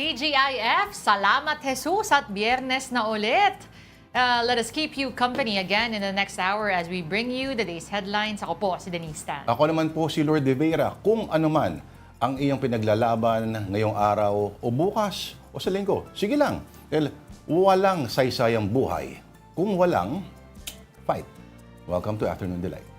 TGIF, salamat Jesus at Biyernes na ulit. Let us keep you company again in the next hour as we bring you the day's headlines. Ako po si Denise Tan. Ako naman po si Lord de Vera. Kung ano man ang iyong pinaglalaban ngayong araw o bukas o sa linggo, sige lang. Dahil walang saysayang buhay kung walang fight. Welcome to Afternoon Delight.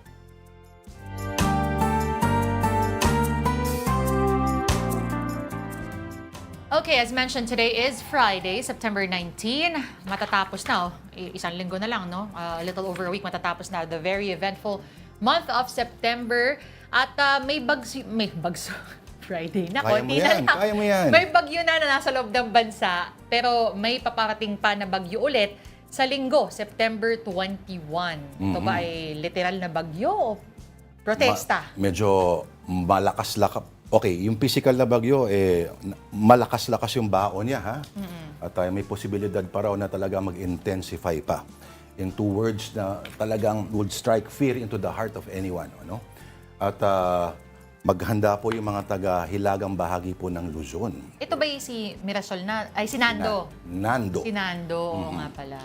Okay, as mentioned, today is Friday, September 19. Matatapos na, isang linggo na lang, no? A little over a week matatapos na the very eventful month of September. At may bagyo, Friday na, Kaya mo konti na yan, lang. kaya mo yan. May bagyo na nasa loob ng bansa, pero may paparating pa na bagyo ulit sa linggo, September 21. Ito ba ay literal na bagyo o protesta? Medyo malakas-lakas. Okay, yung physical na bagyo, malakas-lakas yung baon niya, ha? At may posibilidad pa raw na talaga mag-intensify pa. In two words na talagang would strike fear into the heart of anyone. Ano? At maghanda po yung mga taga-hilagang bahagi po ng Luzon. Ito ba si Mirasol na, ay si Nando? Nando. Si Nando, oo nga pala.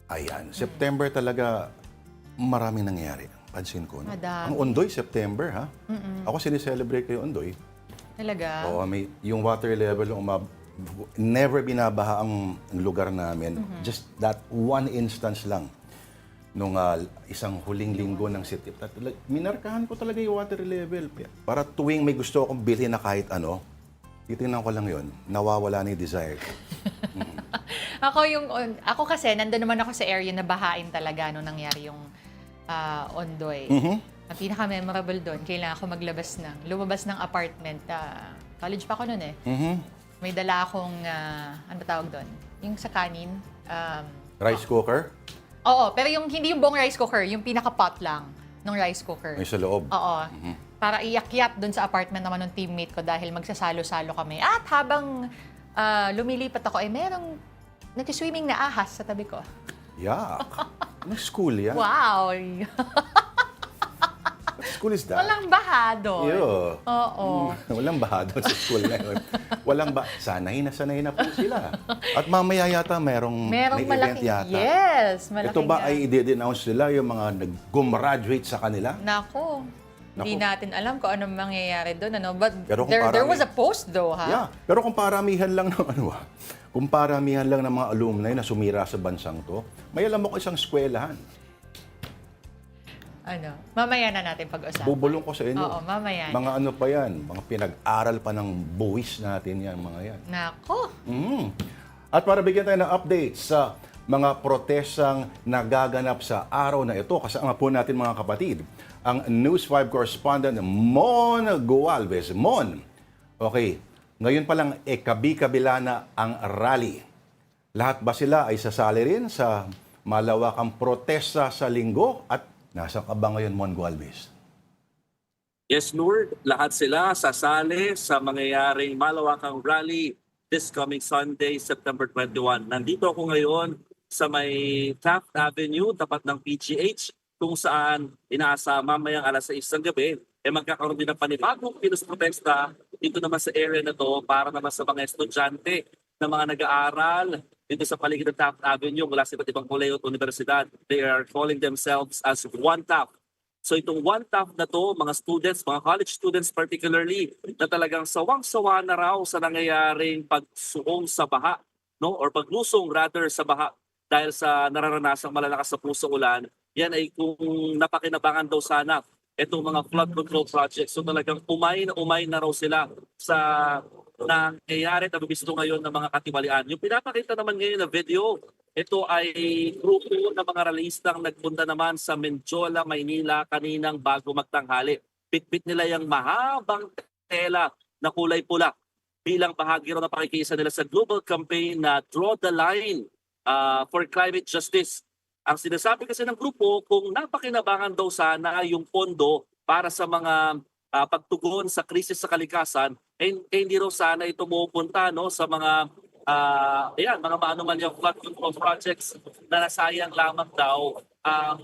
Ayan, September talaga maraming nangyayari. Pansin ko. No? Madami. Ang Ondoy, September, ha? Ako sinicelebrate ko yung Ondoy. Talaga? Oo, yung water level, never binabaha ang lugar namin. Just that one instance lang. Nung isang huling linggo ng city. Minarkahan ko talaga yung water level. Para tuwing may gusto akong bilhin na kahit ano, titingnan ko lang yon, nawawala na yung desire ko. Ako kasi, nandun naman ako sa area na bahain talaga nung nangyari yung Ondoy. Ang pinaka-memorable doon, kailangan ako lumabas ng apartment. College pa ako noon eh. May dala akong, ano ba tawag doon? Yung sa kanin. Rice cooker? Oo, pero hindi yung buong rice cooker, yung pinaka-pot lang ng rice cooker. May sa loob? Oo. Para iakyat doon sa apartment naman ng teammate ko dahil magsasalo-salo kami. At habang lumilipat ako, merong nag-swimming na ahas sa tabi ko. Yeah. Anong school yan? Wow! What school is that? Walang baha doon. Yeah. Oo. Walang baha doon sa school na yun. Sanay na po sila. At mamaya yata may event malaking, yata. yes, malaking. Ito ba ay i-denounce nila yung mga nag-gumraduate sa kanila? Nako. Hindi natin alam kung anong mangyayari doon. Ano? But Pero there was a post though, ha? Yeah. Pero kung paramihan lang ng kung paramihan lang ng mga alumni na sumira sa bansang to, may alam mo ko isang eskwelahan. Mamaya na natin pag-usapan. Bubulong ko sa inyo. Oo, mamaya na. Mga ano pa yan, mga pinag-aral pa ng buwis natin yan, mga yan. Nako. At para bigyan tayo ng updates sa mga protestang nagaganap sa araw na ito, kasama po natin mga kapatid, ang News 5 correspondent Mon Gualvez. Mon, okay, ngayon pa lang kabi-kabila na ang rally. Lahat ba sila ay sasali rin sa malawakang protesta sa linggo? At nasa ka ba ngayon, Mon Gualvez? Yes, Lord. Lahat sila sasali sa mangyayaring malawakang rally this coming Sunday, September 21. Nandito ako ngayon sa may Taft Avenue, tapat ng PGH, kung saan inaasa mamayang alas 6 ng gabi, magkakaroon din ng panibagong kilos protesta dito naman sa area na to para naman sa mga estudyante na mga nag-aaral dito sa paligid ng Taft Avenue mula sa iba't ibang kolehiyo at universidad. They are calling themselves as One Taft. So itong One Taft na to, mga students, mga college students particularly, na talagang sawang-sawa na raw sa nangyayaring pagsuong sa baha, no? Or paglusong rather sa baha dahil sa nararanasang malalakas sa pusong ulan. Yan ay kung napakinabangan daw sana itong mga flood control projects. So talagang umay na raw sila sa nangyayari at gusto ngayon ng mga katiwalian. Yung pinapakita naman ngayon na video, ito ay grupo ng mga rallistang nagpunta naman sa Menjola, Maynila kaninang bago magtanghali. Pitpit nila yung mahabang tela na kulay pula bilang bahagi raw na pakikisa nila sa global campaign na Draw the Line for Climate Justice. Ang sinasabi kasi ng grupo, kung napakinabangan daw sana yung pondo para sa mga pagtugon sa krisis sa kalikasan, hindi raw sana ito pupunta sa mga mga maanuman yung flood control projects na nasayang lamang daw ang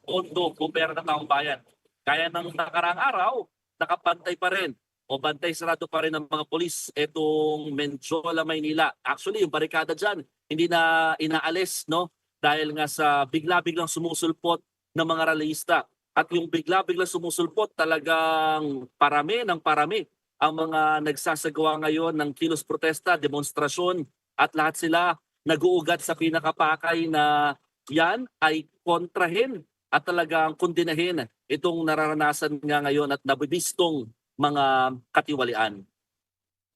pondo kumpara ng taong bayan. Kaya ng nakaraang araw, nakapantay pa rin o bantay sarado pa rin ng mga polis itong Menjola, Maynila. Actually, yung barikada dyan, hindi na inaalis, no? Dahil nga sa bigla-biglang sumusulpot ng mga rallyista. At yung bigla-biglang sumusulpot, talagang parami ng parami ang mga nagsasagawa ngayon ng kilos protesta, demonstrasyon, at lahat sila nag-uugat sa pinakapakay na yan ay kontrahin at talagang kondinahin itong nararanasan nga ngayon at nabibistong mga katiwalian.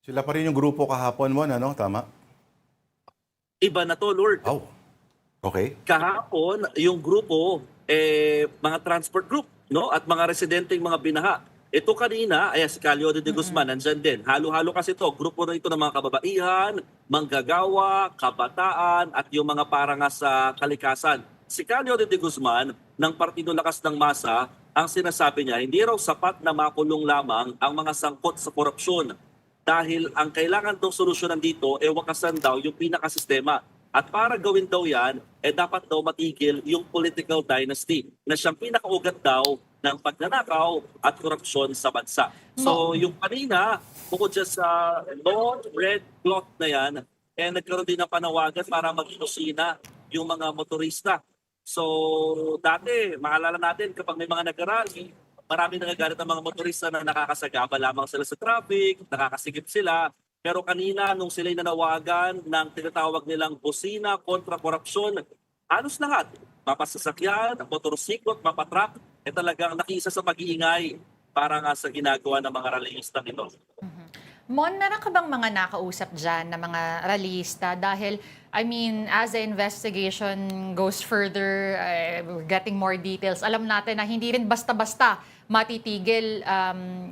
Sila pa rin yung grupo kahapon mo, ano? Tama? Iba na to, Lord. Oh, okay. Kahapon, yung grupo, mga transport group, no? At mga residenteng mga binaha. Ito kanina, si Calio de Guzman, nandyan din. Halo-halo kasi to. Grupo na ito ng mga kababaihan, manggagawa, kabataan, at yung mga para nga sa kalikasan. Si Calio de Guzman, ng Partido Lakas ng Masa, ang sinasabi niya, hindi raw sapat na makulong lamang ang mga sangkot sa korupsyon. Dahil ang kailangan tong solusyonan dito, wakasan daw yung pinakasistema. At para gawin daw yan, dapat daw matigil yung political dynasty na siyang pinakaugat daw ng pagnanakaw at korupsyon sa bansa. So yung kanina, bukod dyan sa long red cloth na yan, nagkaroon din ng panawagan para mag-inosina yung mga motorista. So dati, maalala natin kapag may mga nag-rally, marami nagagalit ang mga motorista na nakakasagaba lamang sila sa traffic, nakakasigip sila. Pero kanina, nung sila'y nanawagan ng tinatawag nilang busina kontra korupsyon, halos lahat, mapasasakyan, motorsiklo, mapatruck, talagang nakiisa sa pag-iingay para nga sa ginagawa ng mga rallyista nito. Mon, meron ka bang mga nakausap dyan na mga rallyista? Dahil, I mean, as the investigation goes further, we're getting more details, alam natin na hindi rin basta-basta matitigil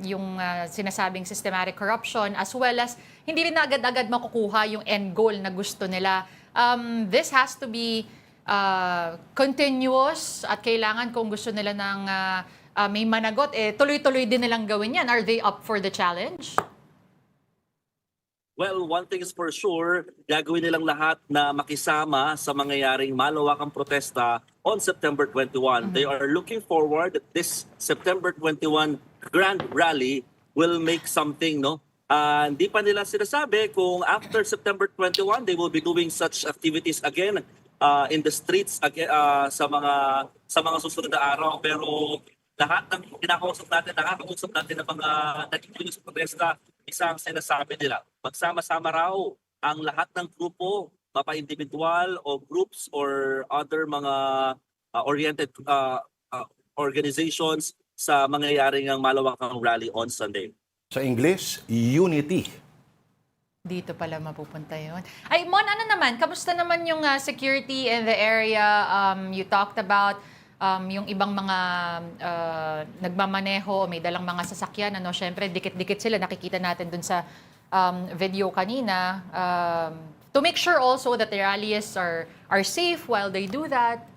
yung sinasabing systematic corruption, as well as hindi rin na agad-agad makukuha yung end goal na gusto nila. This has to be continuous at kailangan kung gusto nila ng may managot, tuloy-tuloy din nilang gawin yan. Are they up for the challenge? Well, one thing is for sure, gagawin nilang lahat na makisama sa mangyayaring malawakang protesta on September 21. They are looking forward that this September 21 Grand Rally will make something, no? Hindi pa nila sinasabi kung after September 21 they will be doing such activities again in the streets sa mga susunod na araw, pero lahat ng nakakausap natin ng mga nagkikilos sa protesta, isang sinasabi nila, magsama-sama raw ang lahat ng grupo, mapa-individual o groups or other mga oriented organizations sa mangyayaring ang malawakang rally on Sunday. Sa English, unity. Dito pala mapupunta yun. Ay, Mon, ano naman? Kamusta naman yung security in the area? You talked about yung ibang mga nagmamaneho, may dalang mga sasakyan. Ano, syempre, dikit-dikit sila. Nakikita natin dun sa video kanina. To make sure also that the rallies are safe while they do that.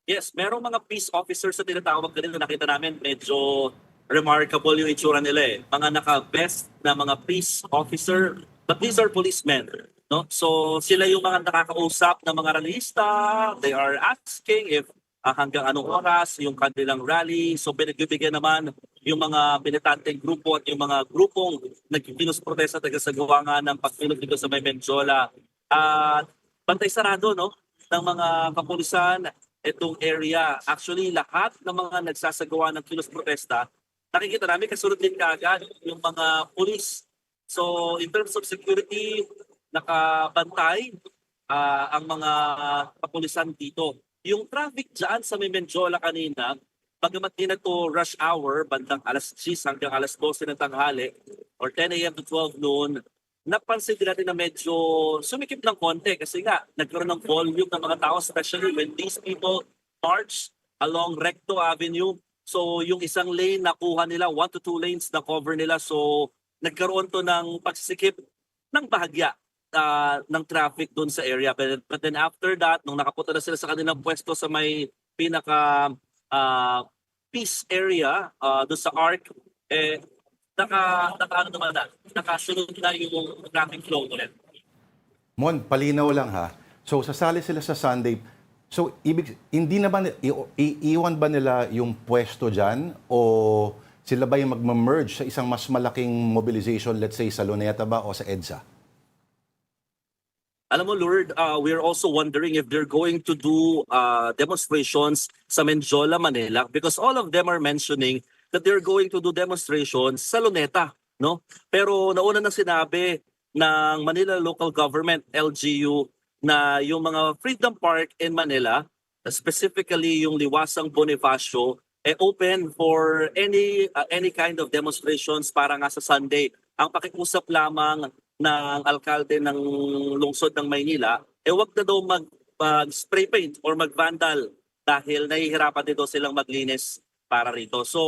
Yes, merong mga peace officers na tinatawag din na nakita namin. Medyo remarkable yung itsura nila eh. Mga naka-vest na mga peace officer, but these are policemen. No? So sila yung mga nakakausap ng mga rallyista. They are asking if hanggang anong oras yung kanilang rally. So pinagbibigyan naman yung mga militanteng grupo at yung mga grupong nagkikilos protesta taga-sagawa nga ng pagkilos dito sa may Menjola. At bantay sarado, no, ng mga kapulisan itong area. Actually, lahat ng mga nagsasagawa ng kilos protesta, nakikita namin kasunod din kaagad yung mga pulis. So in terms of security, nakabantay ang mga kapulisan dito. Yung traffic dyan sa may Menjola kanina, bagamat din na to rush hour, bandang alas 10 hanggang alas 12 ng tanghali, or 10 a.m. to 12 noon, napansin din natin na medyo sumikip ng konti kasi nga nagkaroon ng volume ng mga tao, especially when these people march along Recto Avenue. So yung isang lane nakuha nila, 1 to 2 lanes na cover nila. So nagkaroon to ng pagsisikip ng bahagya ng traffic doon sa area. But then after that, nung nakapunta na sila sa kanilang pwesto sa may pinaka peace area doon sa ARC, nakasunod na yung traffic flow ulit. Mon, palinaw lang ha. So, sasali sila sa Sunday. So, hindi na ba, iiwan ba nila yung pwesto dyan? O Sila ba yung magma-merge sa isang mas malaking mobilization, let's say sa Luneta ba o sa EDSA? Alam mo, Lord, we're also wondering if they're going to do demonstrations sa Menjola, Manila, because all of them are mentioning that they're going to do demonstrations sa Luneta, no? Pero nauna na sinabi ng Manila Local Government, LGU, na yung mga Freedom Park in Manila, specifically yung Liwasang Bonifacio, open for any kind of demonstrations para nga sa Sunday. Ang pakiusap lamang ng alkalde ng lungsod ng Maynila, wag na daw mag-spray paint or mag-vandal dahil nahihirapan din daw silang maglinis para rito. So,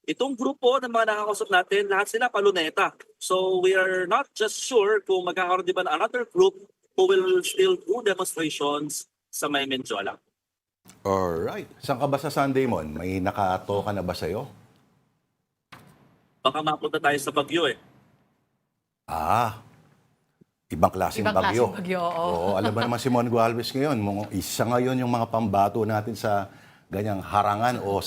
itong grupo ng mga nakakausap natin, lahat sila paluneta. So, we are not just sure kung magkakaroon din ba na another group who will still do demonstrations sa may Menjola. Alright. Saan ka ba sa Sunday, Mon? May nakatoka na ba sa'yo? Baka mapunta tayo sa Bagyo Ibang klaseng bagyo. Klaseng bagyo, oo. Oo, alam ba naman si Mon Gualvez ngayon, isa ngayon yung mga pambato natin sa ganyang harangan o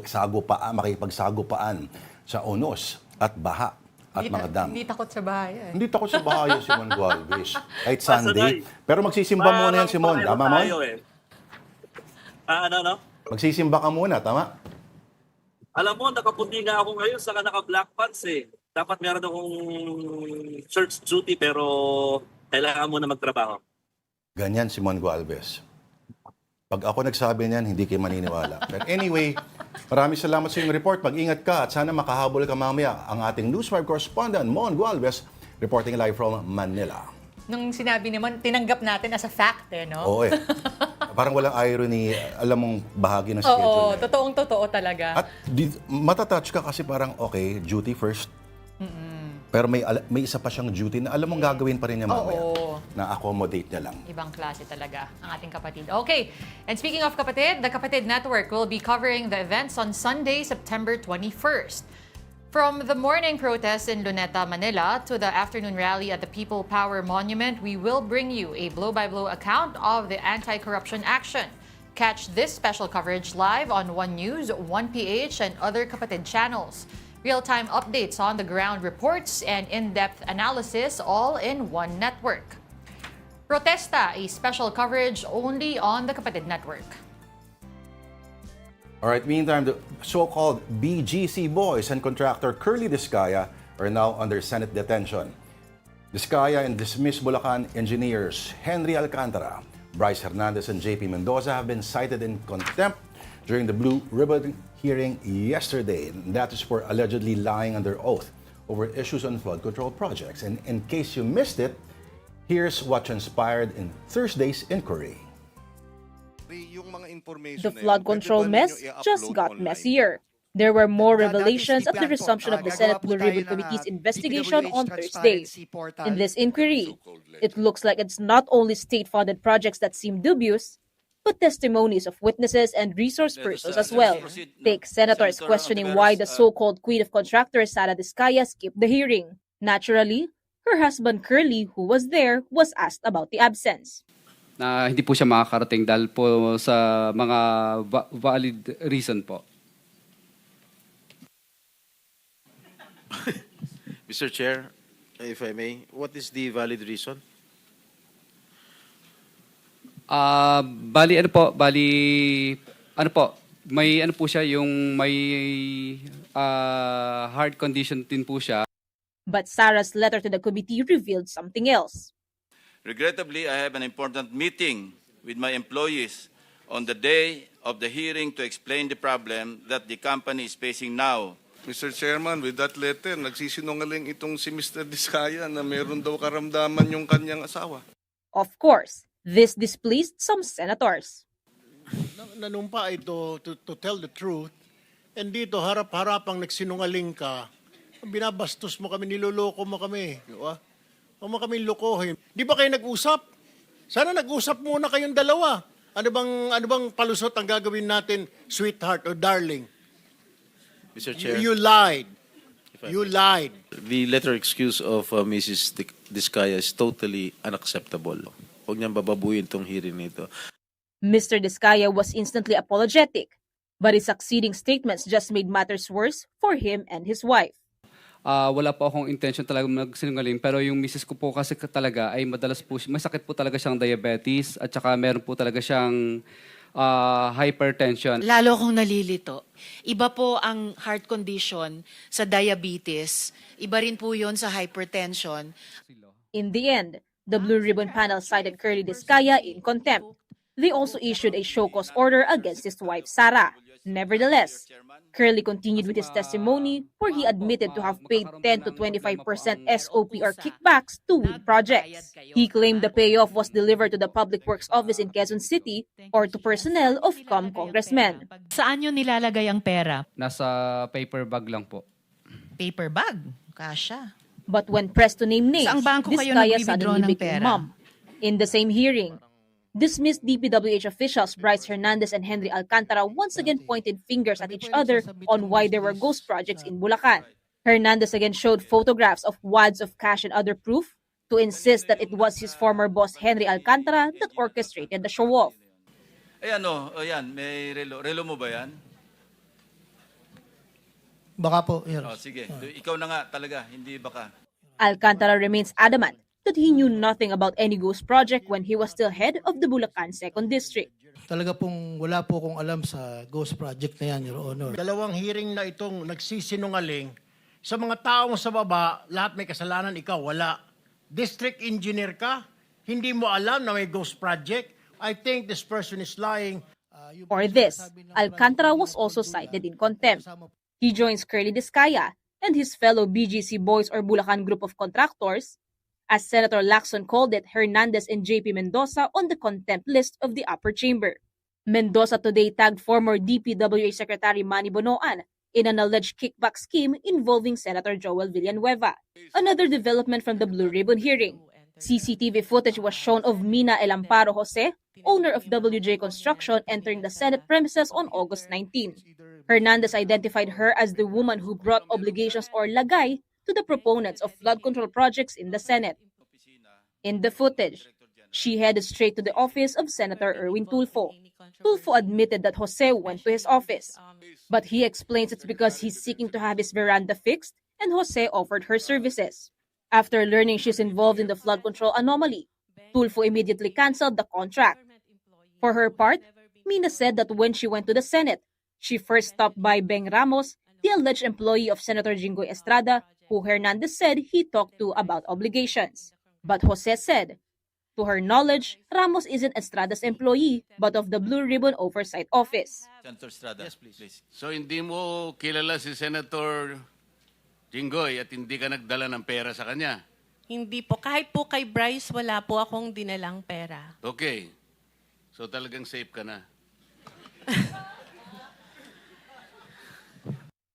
sagupaan, makipagsagupaan sa unos at baha at mga dam. Hindi takot sa bahay. Hindi takot sa bahay si Mon Gualvez. Kahit Sunday. Pero magsisimba muna yan si Mon. Tama, Mon? Ano? Magsisimba ka muna, tama? Alam mo, nakaputi nga ako ngayon, saka naka-black pants Dapat meron akong church duty pero kailangan mo na magtrabaho. Ganyan si Mon Gualvez. Pag ako nagsabi niyan, hindi kayo maniniwala. But anyway, maraming salamat sa iyong report. Mag-ingat ka at sana makahabol ka mamaya. Ang ating News 5 correspondent, Mon Gualvez, reporting live from Manila. Nung sinabi naman, tinanggap natin as a fact, no? Oo Parang walang irony. Alam mong bahagi ng schedule. Oo, totoong-totoo talaga. At matatouch ka kasi parang, okay, duty first. Pero may isa pa siyang duty na alam mong gagawin pa rin niya mamaya. Oo. Na accommodate niya lang. Ibang klase talaga ang ating kapatid. Okay, and speaking of kapatid, the Kapatid Network will be covering the events on Sunday, September 21st. From the morning protest in Luneta, Manila, to the afternoon rally at the People Power Monument, we will bring you a blow-by-blow account of the anti-corruption action. Catch this special coverage live on One News, 1PH, and other Kapatid channels. Real-time updates on the ground reports and in-depth analysis all in one network. Protesta, a special coverage only on the Kapatid Network. Alright, meantime, the so-called BGC boys and contractor Curly Discaya are now under Senate detention. Discaya and dismissed Bulacan engineers Henry Alcantara, Bryce Hernandez, and JP Mendoza have been cited in contempt during the Blue Ribbon hearing yesterday. And that is for allegedly lying under oath over issues on flood control projects. And in case you missed it, here's what transpired in Thursday's inquiry. The flood control mess just got messier. There were more revelations at the resumption of the Senate Blue Ribbon Committee's investigation on Thursday. In this inquiry, it looks like it's not only state-funded projects that seem dubious, but testimonies of witnesses and resource persons as well. Take senators questioning why the so-called queen of contractors, Sara Discaya, skipped the hearing. Naturally, her husband Curly, who was there, was asked about the absence. Na hindi po siya makakarating dahil po sa mga valid reason po. Mr. Chair, if I may, what is the valid reason? Bali ano po, may ano po siya, yung may heart condition din po siya. But Sarah's letter to the committee revealed something else. Regrettably, I have an important meeting with my employees on the day of the hearing to explain the problem that the company is facing now. Mr. Chairman, with that letter, nagsisinungaling itong si Mr. Discaya na meron daw karamdaman yung kanyang asawa. Of course, this displeased some senators. Nanumpa ito to tell the truth, and dito harap-harapang nagsinungaling ka, binabastos mo kami, niloloko mo kami. Diba? Huwag mo kami lokohin. Di ba kayo nag-usap? Sana nag-usap muna kayong dalawa. Ano bang palusot ang gagawin natin, sweetheart or darling? Mr. Chair, You lied. You lied. the letter excuse of Mrs. Discaya is totally unacceptable. Huwag niyang bababuyin itong hearing nito. Mr. Discaya was instantly apologetic. But his succeeding statements just made matters worse for him and his wife. Wala po akong intention talaga magsinungaling, pero yung misis ko po kasi talaga ay madalas po, may sakit po talaga siyang diabetes at saka meron po talaga siyang hypertension. Lalo akong nalilito. Iba po ang heart condition sa diabetes. Iba rin po yon sa hypertension. In the end, the Blue Ribbon panel cited Curly Discaya in contempt. They also issued a show cause order against his wife, Sarah. Nevertheless, Curly continued with his testimony where he admitted to have paid 10 to 25% SOP or kickbacks to win projects. He claimed the payoff was delivered to the Public Works Office in Quezon City or to personnel of congressmen. Saan nyo nilalagay ang pera? Nasa paper bag lang po. Paper bag. Kasha. But when pressed to name names, Saang bangko kayo Discaya nag-withdraw suddenly ng became pera? mum. In the same hearing, dismissed DPWH officials Bryce Hernandez and Henry Alcantara once again pointed fingers at each other on why there were ghost projects in Bulacan. Hernandez again showed photographs of wads of cash and other proof to insist that it was his former boss Henry Alcantara that orchestrated the show-off. Ayan ayan, may relo. Relo mo ba yan? Baka po, Sige, ikaw na nga talaga, hindi baka. Alcantara remains adamant that he knew nothing about any ghost project when he was still head of the Bulacan 2nd District. Talaga pong wala po akong alam sa ghost project na yan, Your Honor. Dalawang hearing na itong nagsisinungaling. Sa mga taong sa baba, lahat may kasalanan, ikaw wala. District engineer ka, hindi mo alam na may ghost project. I think this person is lying. For this, Alcantara was also cited in contempt. He joins Curly Discaya and his fellow BGC Boys or Bulacan group of contractors, as Senator Lacson called it, Hernandez and JP Mendoza on the contempt list of the upper chamber. Mendoza today tagged former DPWH Secretary Manny Bonoan in an alleged kickback scheme involving Senator Joel Villanueva. Another development from the Blue Ribbon hearing. CCTV footage was shown of Mina El Amparo Jose, owner of WJ Construction, entering the Senate premises on August 19. Hernandez identified her as the woman who brought obligations or lagay to the proponents of flood control projects in the Senate. In the footage, she headed straight to the office of Senator Erwin Tulfo. Tulfo admitted that Jose went to his office, but he explains it's because he's seeking to have his veranda fixed and Jose offered her services. After learning she's involved in the flood control anomaly, Tulfo immediately canceled the contract. For her part, Mina said that when she went to the Senate, she first stopped by Beng Ramos, the alleged employee of Senator Jinggoy Estrada, who Hernandez said he talked to about obligations. But Jose said, to her knowledge, Ramos isn't Estrada's employee, but of the Blue Ribbon Oversight Office. Senator Estrada, yes, please. So hindi mo kilala si Senator Jinggoy at hindi ka nagdala ng pera sa kanya? Hindi po. Kahit po kay Bryce, wala po akong dinalang pera. Okay. So talagang safe ka na.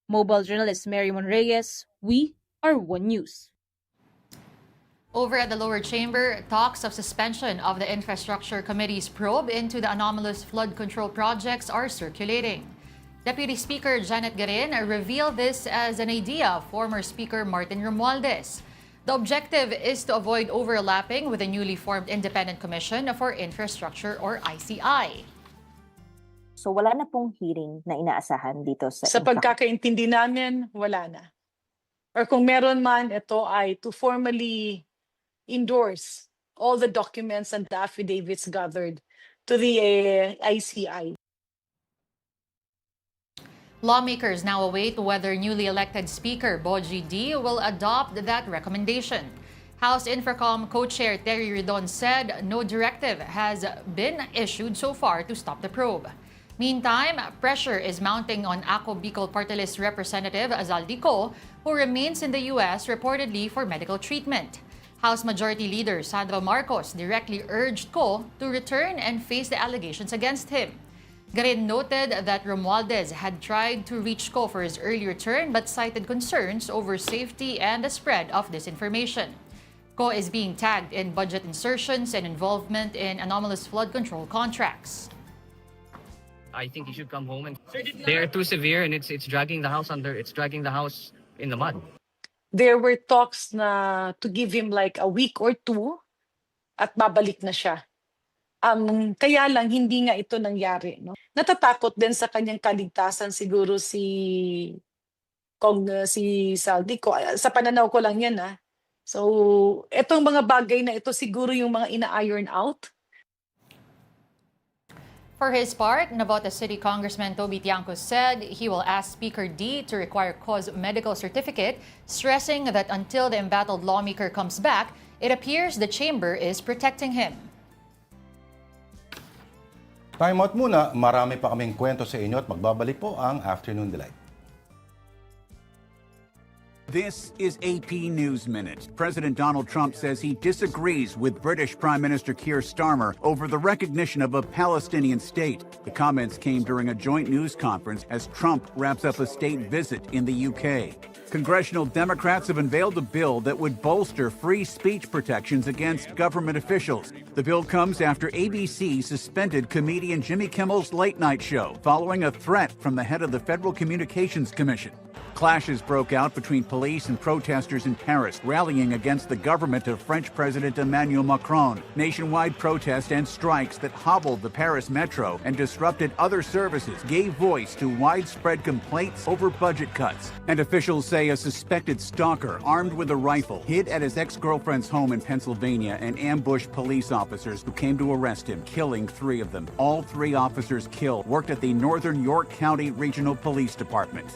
Mobile journalist Mary Monreyes, we are One News. Over at the lower chamber, talks of suspension of the Infrastructure Committee's probe into the anomalous flood control projects are circulating. Deputy Speaker Janet Garin revealed this as an idea of former Speaker Martin Romualdez. The objective is to avoid overlapping with the newly formed Independent Commission for Infrastructure or ICI. So wala na pong hearing na inaasahan dito Sa pagkakaintindi namin, wala na. Or kung meron man, ito ay to formally endorse all the documents and the affidavits gathered to the ICI. Lawmakers now await whether newly elected Speaker Boji D will adopt that recommendation. House Infracom co-chair Terry Ridon said no directive has been issued so far to stop the probe. Meantime, pressure is mounting on Ako Bicol Party List Representative Azaldi Co, who remains in the U.S. reportedly for medical treatment. House Majority Leader Sandro Marcos directly urged Co to return and face the allegations against him. Garin noted that Romualdez had tried to reach Co for his early return but cited concerns over safety and the spread of disinformation. Co is being tagged in budget insertions and involvement in anomalous flood control contracts. I think he should come home, and they are too severe, and it's dragging the house in the mud. There were talks na to give him like a week or two at babalik na siya. Kaya lang hindi nga ito nangyari, no? Natatakot din sa kanyang kaligtasan siguro si Saldi ko. Sa pananaw ko lang 'yan, ah. So, etong mga bagay na ito siguro yung mga ina-iron out. For his part, Navotas City Congressman Toby Tiangco said he will ask Speaker D to require cause medical certificate, stressing that until the embattled lawmaker comes back, it appears the chamber is protecting him. Time out muna, marami pa kaming kwento sa inyo at magbabalik po ang Afternoon Delight. This is AP News Minute. President Donald Trump says he disagrees with British Prime Minister Keir Starmer over the recognition of a Palestinian state. The comments came during a joint news conference as Trump wraps up a state visit in the UK. Congressional Democrats have unveiled a bill that would bolster free speech protections against government officials. The bill comes after ABC suspended comedian Jimmy Kimmel's late night show following a threat from the head of the Federal Communications Commission. Clashes broke out between police and protesters in Paris, rallying against the government of French President Emmanuel Macron. Nationwide protests and strikes that hobbled the Paris metro and disrupted other services gave voice to widespread complaints over budget cuts. And officials say a suspected stalker, armed with a rifle, hid at his ex-girlfriend's home in Pennsylvania and ambushed police officers who came to arrest him, killing 3 of them. All 3 officers killed worked at the Northern York County Regional Police Department.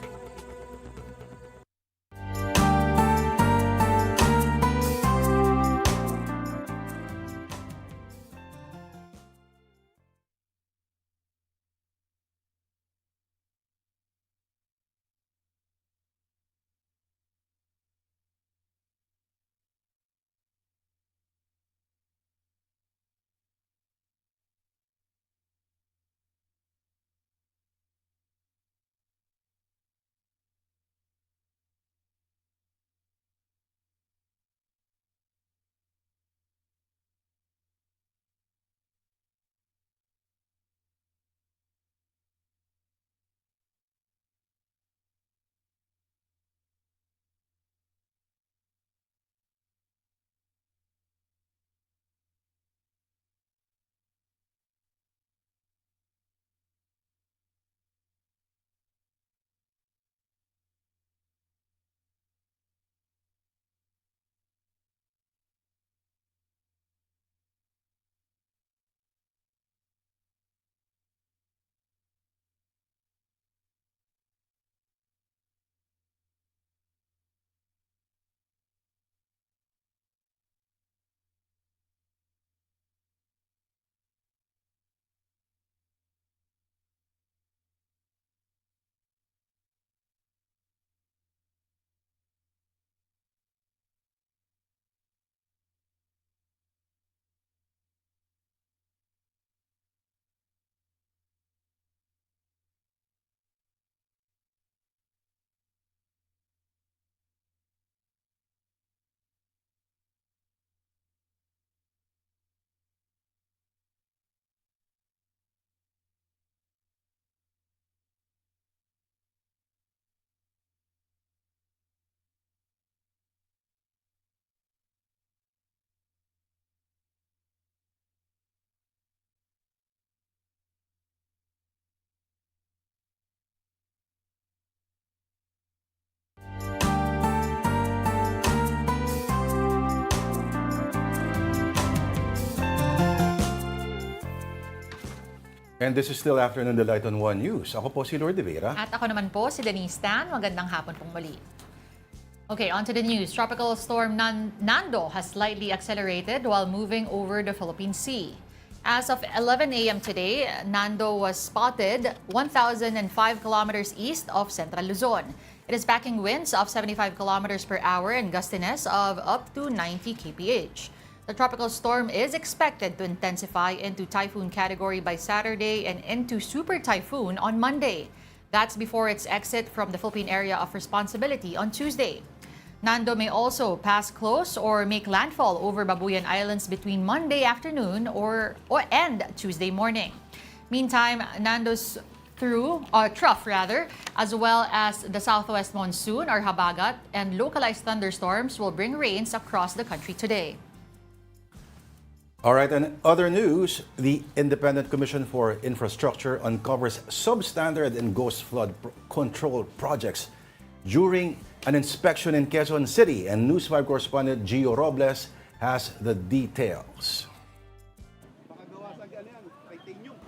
And this is still Afternoon Delight on One News. Ako po si Lord de Vera. At ako naman po si Denise Tan. Magandang hapon pong muli. Okay, on to the news. Tropical storm Nando has slightly accelerated while moving over the Philippine Sea. As of 11 a.m. today, Nando was spotted 1,005 kilometers east of Central Luzon. It is backing winds of 75 kilometers per hour and gustiness of up to 90 kph. The tropical storm is expected to intensify into typhoon category by Saturday and into super typhoon on Monday. That's before its exit from the Philippine area of responsibility on Tuesday. Nando may also pass close or make landfall over Babuyan Islands between Monday afternoon or end Tuesday morning. Meantime, Nando's trough, as well as the southwest monsoon or habagat and localized thunderstorms will bring rains across the country today. All right, and other news, the Independent Commission for Infrastructure uncovers substandard and ghost flood control projects during an inspection in Quezon City. And News 5 correspondent Gio Robles has the details.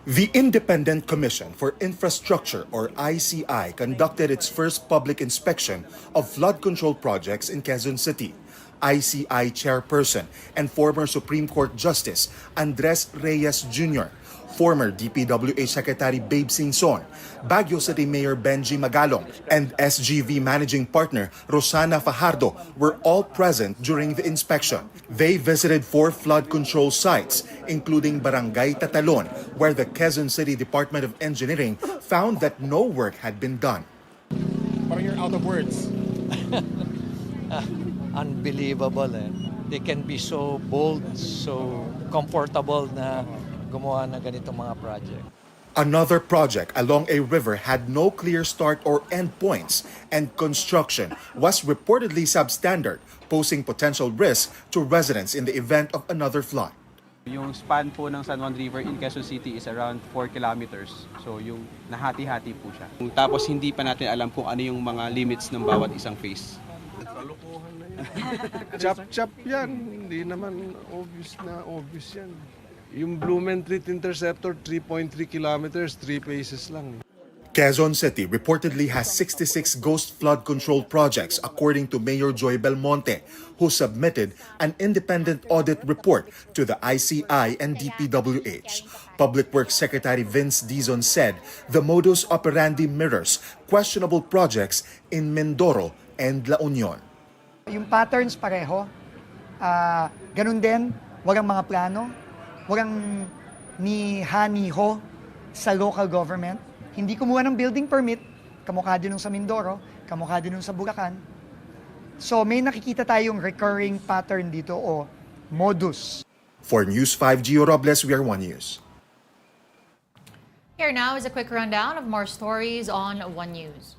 The Independent Commission for Infrastructure, or ICI, conducted its first public inspection of flood control projects in Quezon City. ICI chairperson and former Supreme Court Justice Andres Reyes Jr., former DPWH Secretary Babe Singson, Baguio City Mayor Benji Magalong, and SGV Managing Partner Rosana Fajardo were all present during the inspection. They visited 4 flood control sites, including Barangay Tatalon, where the Quezon City Department of Engineering found that no work had been done. Parang you're out of words. Unbelievable. They can be so bold, so comfortable na gumawa ng ganitong mga project. Another project along a river had no clear start or end points, and construction was reportedly substandard, posing potential risk to residents in the event of another flood. Yung span po ng San Juan River in Quezon City is around 4 kilometers. So yung nahati-hati po siya. Tapos hindi pa natin alam kung ano yung mga limits ng bawat isang phase. Kalokohan na yan. Chap-chap yan. Hindi naman obvious yan. Yung Blumentritt Interceptor, 3.3 kilometers, 3 phases lang. Quezon City reportedly has 66 ghost flood control projects, according to Mayor Joy Belmonte, who submitted an independent audit report to the ICI and DPWH. Public Works Secretary Vince Dizon said the modus operandi mirrors questionable projects in Mindoro and La Union. Yung patterns pareho, ganun din, walang mga plano, walang ni ha-ni-ho sa local government. Hindi kumuha ng building permit, kamukha din nung sa Mindoro, kamukha din nung sa Bulacan. So may nakikita tayong recurring pattern dito o modus. For News 5 Gio Robles, we are One News. Here now is a quick rundown of more stories on One News.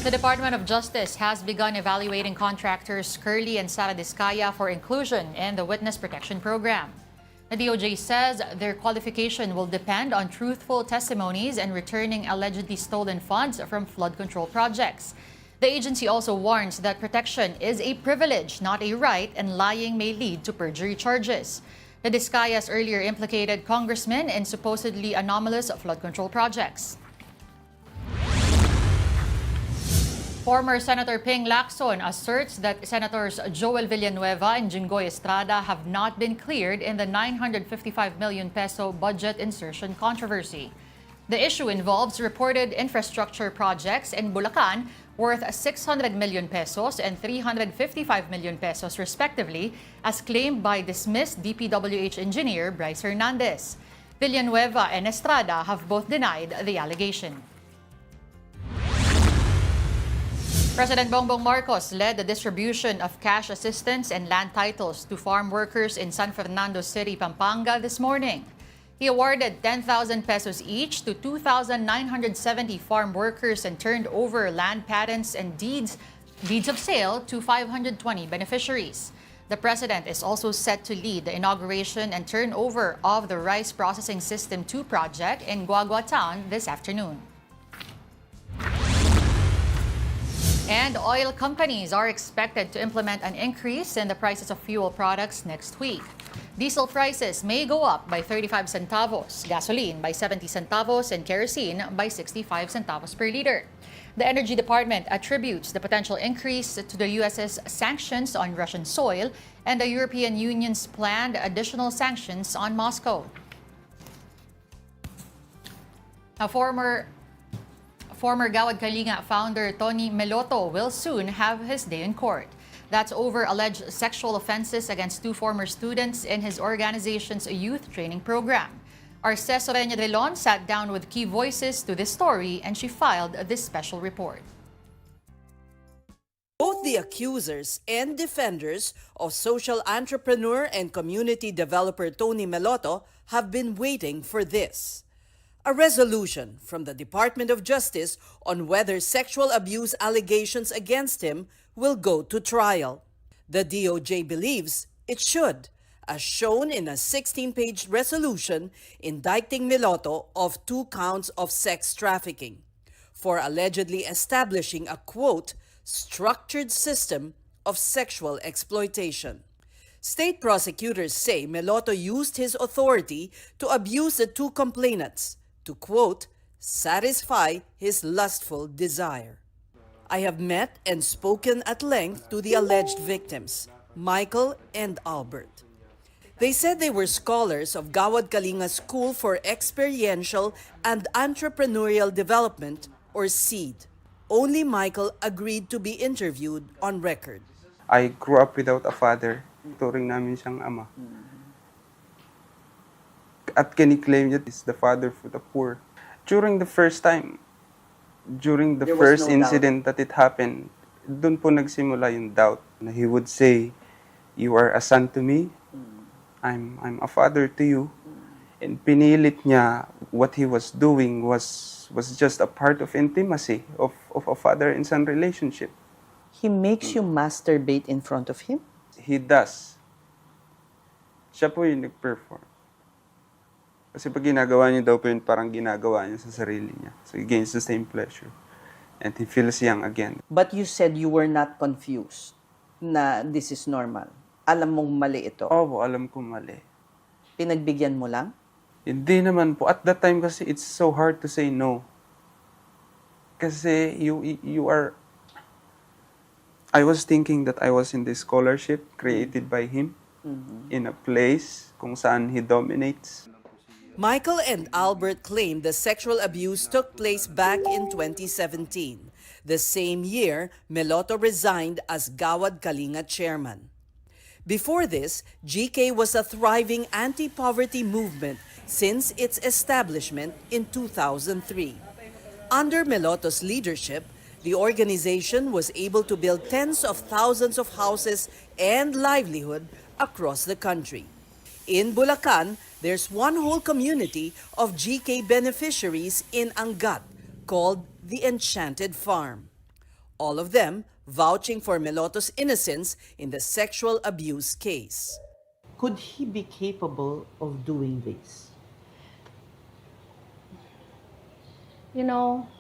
The Department of Justice has begun evaluating contractors Curly and Sara Diskaya for inclusion in the Witness Protection Program. The DOJ says their qualification will depend on truthful testimonies and returning allegedly stolen funds from flood control projects. The agency also warns that protection is a privilege, not a right, and lying may lead to perjury charges. The Diskayas earlier implicated congressmen in supposedly anomalous flood control projects. Former Senator Ping Lacson asserts that Senators Joel Villanueva and Jinggoy Estrada have not been cleared in the 955 million peso budget insertion controversy. The issue involves reported infrastructure projects in Bulacan worth 600 million pesos and 355 million pesos respectively, as claimed by dismissed DPWH engineer Bryce Hernandez. Villanueva and Estrada have both denied the allegation. President Bongbong Marcos led the distribution of cash assistance and land titles to farm workers in San Fernando City, Pampanga this morning. He awarded 10,000 pesos each to 2,970 farm workers and turned over land patents and deeds of sale to 520 beneficiaries. The president is also set to lead the inauguration and turnover of the Rice Processing System 2 project in Guagua Town this afternoon. And oil companies are expected to implement an increase in the prices of fuel products next week. Diesel prices may go up by 35 centavos, gasoline by 70 centavos, and kerosene by 65 centavos per liter. The Energy Department attributes the potential increase to the U.S.'s sanctions on Russian soil and the European Union's planned additional sanctions on Moscow. A former Gawad Kalinga founder Tony Meloto will soon have his day in court. That's over alleged sexual offenses against 2 former students in his organization's youth training program. Arces Oreña de Leon sat down with key voices to this story, and she filed this special report. Both the accusers and defenders of social entrepreneur and community developer Tony Meloto have been waiting for this. A resolution from the Department of Justice on whether sexual abuse allegations against him will go to trial. The DOJ believes It should, as shown in a 16-page resolution indicting Meloto of 2 counts of sex trafficking for allegedly establishing a, quote, structured system of sexual exploitation. State prosecutors say Meloto used his authority to abuse the 2 complainants to, quote, satisfy his lustful desire. I have met and spoken at length to the alleged victims, Michael and Albert. They said they were scholars of Gawad Kalinga School for Experiential and Entrepreneurial Development, or SEED. Only Michael agreed to be interviewed on record. I grew up without a father. Turing namin siyang ama. At kiniklaim niya is the father for the poor. During the first incident that it happened, doon po nagsimula yung doubt. He would say, "You are a son to me. I'm a father to you." And pinilit niya what he was doing was just a part of intimacy of a father and son relationship. He makes you masturbate in front of him? He does. Siya po yung nag-perform. Kasi pag ginagawa niya daw po yun, parang ginagawa niya sa sarili niya. So he gains the same pleasure. And he feels young again. But you said you were not confused na this is normal. Alam mong mali ito? Oo, alam kong mali. Pinagbigyan mo lang? Hindi naman po. At that time kasi it's so hard to say no. Kasi you are... I was thinking that I was in this scholarship created by him in a place kung saan he dominates. Michael and Albert claim the sexual abuse took place back in 2017, the same year Meloto resigned as Gawad Kalinga chairman. Before this, GK was a thriving anti-poverty movement since its establishment in 2003. Under Meloto's leadership, the organization was able to build tens of thousands of houses and livelihood across the country. In Bulacan, there's one whole community of GK beneficiaries in Angat called the Enchanted Farm. All of them vouching for Meloto's innocence in the sexual abuse case. Could he be capable of doing this? You know,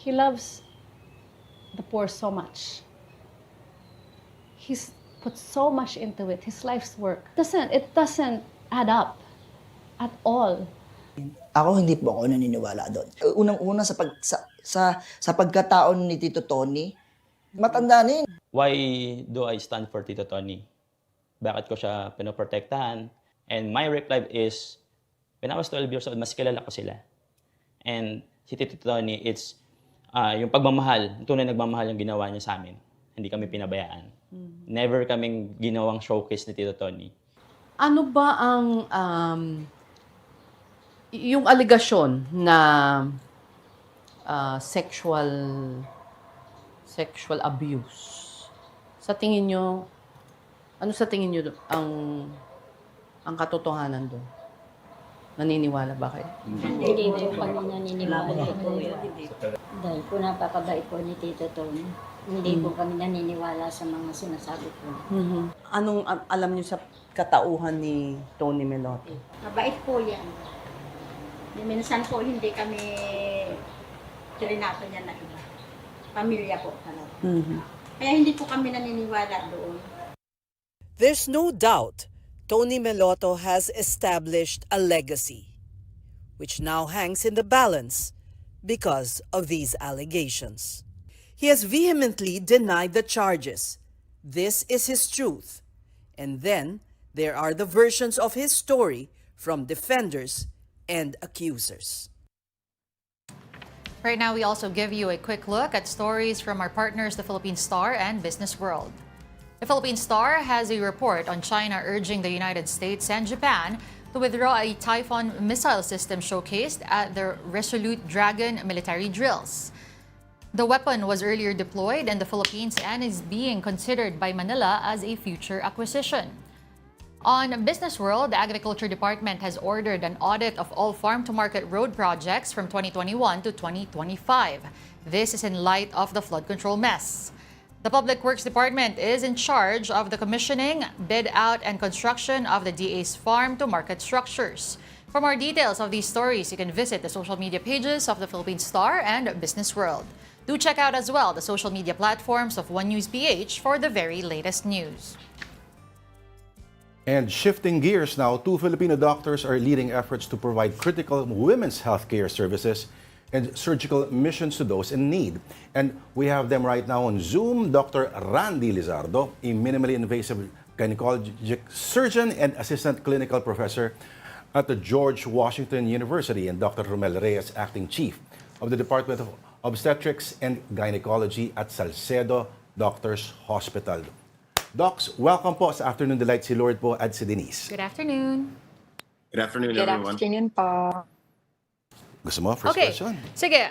he loves the poor so much. He's put so much into it, his life's work. It doesn't add up at all. Ako hindi po ako naniniwala doon. Unang-una sa pagkataon ni Tito Tony, matanda na yun. Why do I stand for Tito Tony? Bakit ko siya pinoprotektahan? And my reply is, when I was 12 years old, mas kilala ko sila. And si Tito Tony, it's yung pagmamahal, tunay nagmamahal yung ginawa niya sa amin. Hindi kami pinabayaan. Never kaming ginawang showcase ni Tito Tony. Ano ba ang yung aligasyon na sexual abuse? Sa tingin nyo, ano sa tingin nyo ang katotohanan doon? Naniniwala ba kayo? Hindi po kami naniniwala po yun. Dahil po napakabait po ni Tito Tony. Hindi po kami naniniwala sa mga sinasabi po. Anong alam niyo sa katauhan ni Tony Meloto? Mabait po yan. Minsan po hindi kami trinato niya na iba. Pamilya po talaga. Kaya hindi po kami naniniwala doon. There's no doubt Tony Meloto has established a legacy, which now hangs in the balance because of these allegations. He has vehemently denied the charges. This is his truth. And then there are the versions of his story from defenders and accusers. Right now, we also give you a quick look at stories from our partners, the Philippine Star and Business World. The Philippine Star has a report on China urging the United States and Japan to withdraw a Typhoon missile system showcased at the Resolute Dragon military drills. The weapon was earlier deployed in the Philippines and is being considered by Manila as a future acquisition. On Business World, the Agriculture Department has ordered an audit of all farm-to-market road projects from 2021 to 2025. This is in light of the flood control mess. The Public Works Department is in charge of the commissioning, bid out, and construction of the DA's farm-to-market structures. For more details of these stories, you can visit the social media pages of the Philippine Star and Business World. Do check out as well the social media platforms of One News PH for the very latest news. And shifting gears now, 2 Filipino doctors are leading efforts to provide critical women's healthcare services and surgical missions to those in need. And we have them right now on Zoom. Dr. Randy Lizardo, a minimally invasive gynecologic surgeon and assistant clinical professor at the George Washington University, and Dr. Romel Reyes, acting chief of the Department of Obstetrics and Gynecology at Salcedo Doctors Hospital. Docs, welcome po sa Afternoon Delight, si Lord po at si Denise. Good afternoon. Good afternoon, Good everyone. afternoon po. Gusto mo? First Okay. question. Sige,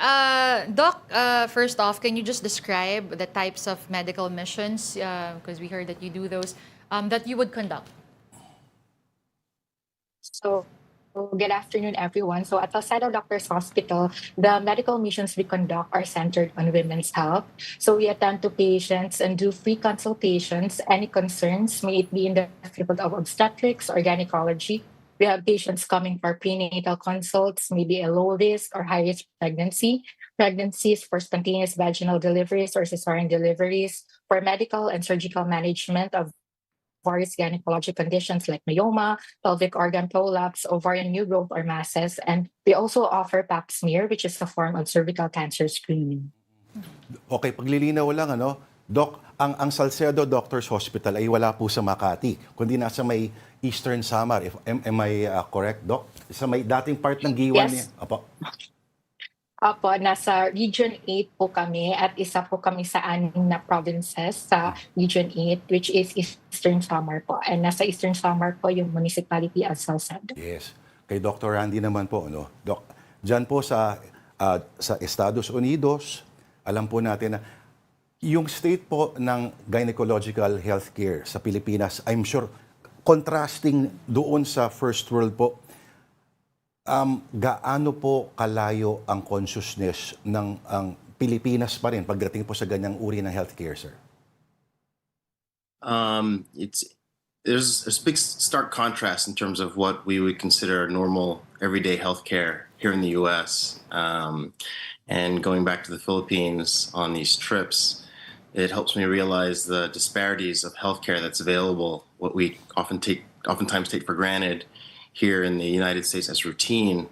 Doc, first off, can you just describe the types of medical missions, because we heard that you do those, that you would conduct? So, good afternoon, everyone. So, at Salcedo Doctors Hospital, the medical missions we conduct are centered on women's health. So, we attend to patients and do free consultations. Any concerns, may it be in the field of obstetrics or gynecology. We have patients coming for prenatal consults, maybe a low risk or high risk pregnancy, pregnancies for spontaneous vaginal deliveries or cesarean deliveries, for medical and surgical management of various gynecologic conditions like myoma, pelvic organ prolapse, ovarian new growth or masses, and we also offer pap smear, which is a form of cervical cancer screening. Okay, paglilinaw lang, Doc, ang Salcedo Doctors Hospital ay wala po sa Makati, kundi nasa may Eastern Samar. Am I correct, Doc? Sa may dating part ng Giwan Yes. niya. Apo. Opo, nasa Region 8 po kami at isa po kami sa 6 na provinces sa Region 8, which is Eastern Samar po. And nasa Eastern Samar po yung municipality of Salcedo. Yes. Kay Dr. Randy naman po, Doc, dyan po sa Estados Unidos, alam po natin na yung state po ng gynecological healthcare sa Pilipinas, I'm sure, contrasting doon sa first world po, gaano po kalayo ang consciousness ng ang Pilipinas pa rin pagdating po sa ganyang uri ng healthcare, sir? There's a big stark contrast in terms of what we would consider normal everyday healthcare here in the U.S. And going back to the Philippines on these trips, it helps me realize the disparities of healthcare that's available, what we oftentimes take for granted here in the United States as routine.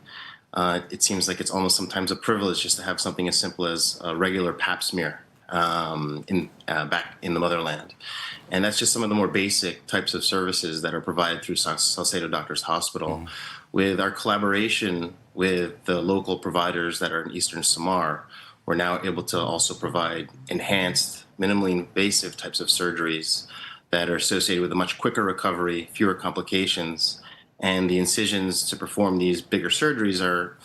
It seems like it's almost sometimes a privilege just to have something as simple as a regular pap smear back in the motherland. And that's just some of the more basic types of services that are provided through Salcedo Doctors Hospital. With our collaboration with the local providers that are in Eastern Samar, we're now able to also provide enhanced, minimally invasive types of surgeries that are associated with a much quicker recovery, fewer complications, and the incisions to perform these bigger surgeries are